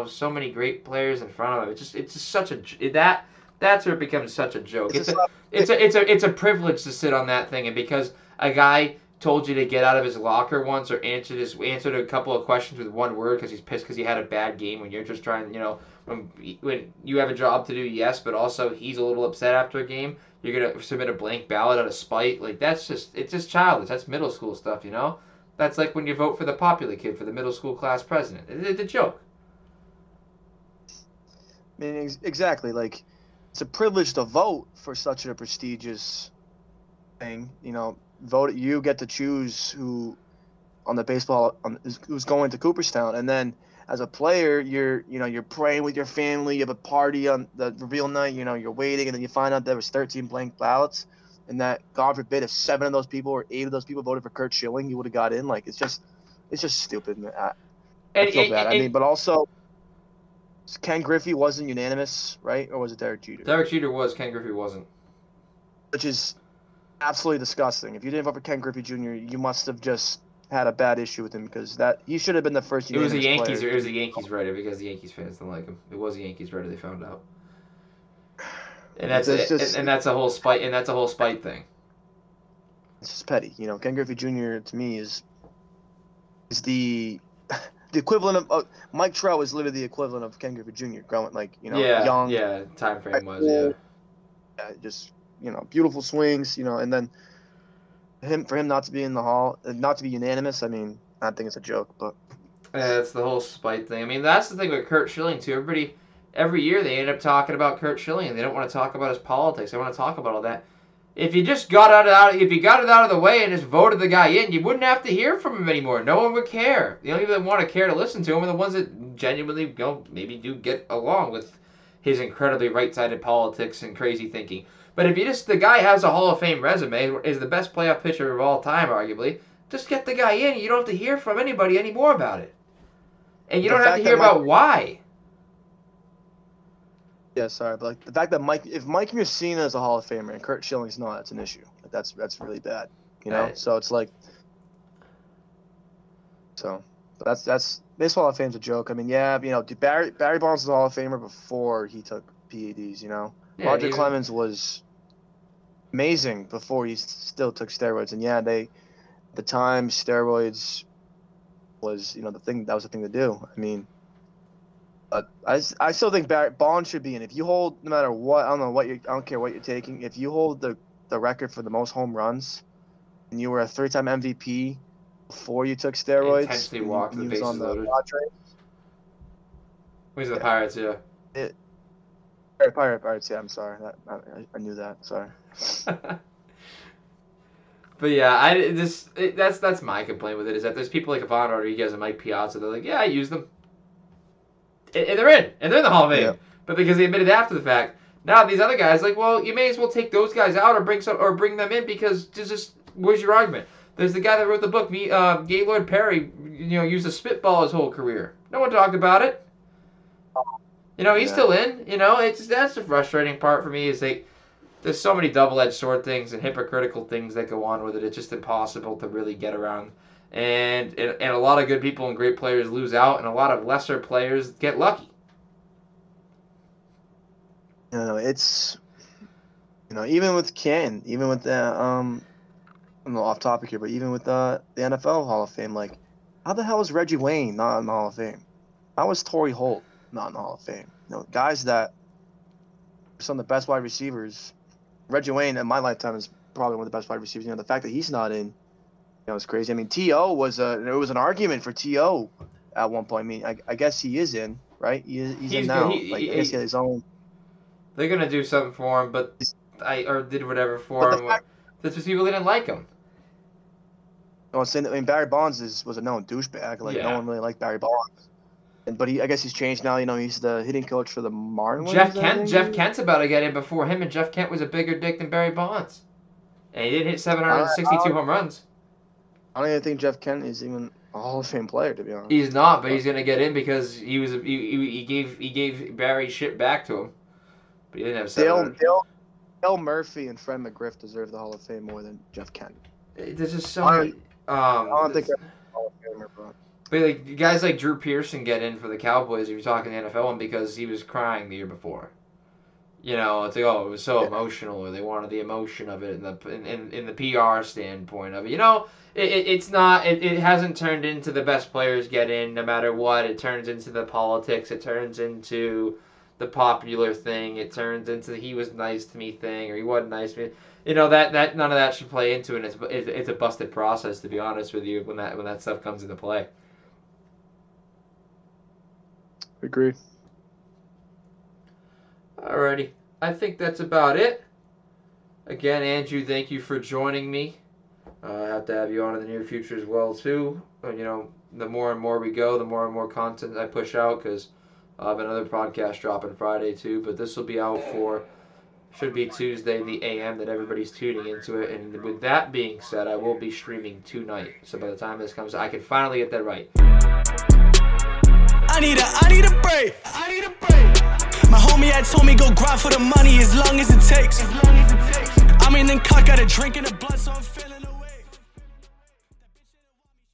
so many great players in front of them. It's just such a that's where it becomes such a joke. It's just It's a privilege to sit on that thing, and because a guy told you to get out of his locker once or answered a couple of questions with one word because he's pissed because he had a bad game when you're just trying when you have a job to do, yes, but also he's a little upset after a game. You're gonna submit a blank ballot out of spite. Like it's just childish. That's middle school stuff. That's like when you vote for the popular kid for the middle school class president. It's a joke. I mean, exactly. Like, it's a privilege to vote for such a prestigious thing. Vote. You get to choose who on the baseball who's going to Cooperstown, and then as a player, you're praying with your family. You have a party on the reveal night. You're waiting, and then you find out there was 13 blank ballots, and that God forbid if 7 of those people or 8 of those people voted for Kurt Schilling, you would have got in. Like, it's just stupid. Man. I And, feel bad. I mean, and but also Ken Griffey wasn't unanimous, right? Or was it Derek Jeter? Derek Jeter was. Ken Griffey wasn't. Which is absolutely disgusting. If you didn't vote for Ken Griffey Jr., you must have just had a bad issue with him because he should have been the first It was unanimous a Yankees. player. It was a Yankees writer because the Yankees fans don't like him. It was a Yankees writer. They found out, and that's that's a whole spite. And that's a whole spite thing. It's just petty. Ken Griffey Jr. to me is the equivalent of Mike Trout is literally the equivalent of Ken Griffey Jr. Growing young. Yeah. Time frame was just beautiful swings. And then for him not to be in the hall, not to be unanimous. I mean, I think it's a joke, but Yeah, it's the whole spite thing. I mean, that's the thing with Kurt Schilling too. Every year they end up talking about Kurt Schilling, and they don't want to talk about his politics. They want to talk about all that. If you just got if you got it out of the way and just voted the guy in, you wouldn't have to hear from him anymore. No one would care. The only people that want to care to listen to him are the ones that genuinely, maybe do get along with his incredibly right-sided politics and crazy thinking. But if the guy has a Hall of Fame resume, is the best playoff pitcher of all time, arguably, just get the guy in. You don't have to hear from anybody anymore about it. And you don't have to hear about why. Yeah, sorry, but like the fact that if Mike Mussina is a Hall of Famer and Kurt Schilling's not, that's an issue. Like, that's really bad. Right. So it's like, but that's baseball Hall of Fame's a joke. I mean, yeah, Barry Bonds was a Hall of Famer before he took PEDs. Yeah, Roger Clemens was amazing before he still took steroids, and yeah, at the time steroids was the thing to do. I mean. But I still think Bonds should be in. If you hold, no matter what, I don't care what you're taking. If you hold the record for the most home runs, and you were a 3-time MVP before you took steroids, intentionally walked the bases on the loaded. Who's the Pirates? Yeah. Pirates. Yeah, I'm sorry. I knew that. Sorry. But yeah, that's my complaint with it is that there's people like Ivan Rodriguez and Mike Piazza. They're like, yeah, I use them. And they're in. And they're in the Hall of Fame. Yeah. But because they admitted after the fact. Now these other guys, like, well, you may as well take those guys out or bring them in because where's your argument? There's the guy that wrote the book, Gaylord Perry, used a spitball his whole career. No one talked about it. He's still in. That's the frustrating part for me is there's so many double-edged sword things and hypocritical things that go on with it. It's just impossible to really get around and a lot of good people and great players lose out, and a lot of lesser players get lucky. It's even with Canton, even with the I'm a little off topic here, but even with the NFL Hall of Fame, like, how the hell is Reggie Wayne not in the Hall of Fame? How is Torrey Holt not in the Hall of Fame? Guys that are some of the best wide receivers. Reggie Wayne in my lifetime is probably one of the best wide receivers. The fact that he's not in, it's crazy. I mean, T.O. there was an argument for T.O. at one point. I mean, I guess he is in, right? He's in now. I guess he had his own. They're gonna do something for him, but did whatever for him. That's just people didn't like him. Barry Bonds was a known douchebag. Like, no one really liked Barry Bonds. But I guess he's changed now. He's the hitting coach for the Marlins. Jeff Kent's about to get in before him, and Jeff Kent was a bigger dick than Barry Bonds, and he didn't hit 762 home runs. I don't even think Jeff Kent is even a Hall of Fame player, to be honest. He's not, but he's gonna get in because he gave Barry shit back to him, but he didn't have 700. Dale Murphy and Fred McGriff deserve the Hall of Fame more than Jeff Kent. There's just so many. I don't think that's Hall of Famer, bro. But like guys like Drew Pearson get in for the Cowboys if you're talking the NFL one because he was crying the year before. It's like, it was so emotional, or they wanted the emotion of it in the PR standpoint of it. It's not. It hasn't turned into the best players get in no matter what. It turns into the politics. It turns into the popular thing. It turns into the he was nice to me thing, or he wasn't nice to me. That none of that should play into it. It's a busted process, to be honest with you, when that stuff comes into play. Agree. Alrighty, I think that's about it. Again, Andrew, thank you for joining me. I have to have you on in the near future as well too. The more and more we go, the more and more content I push out, because I have another podcast dropping Friday too. But this will be out should be Tuesday in the AM that everybody's tuning into it. And with that being said, I will be streaming tonight. So by the time this comes, I can finally get that right. I need a break. My homie had told me go grind for the money as long as it takes. I'm in the cut, got a drink in the blood, so I'm feeling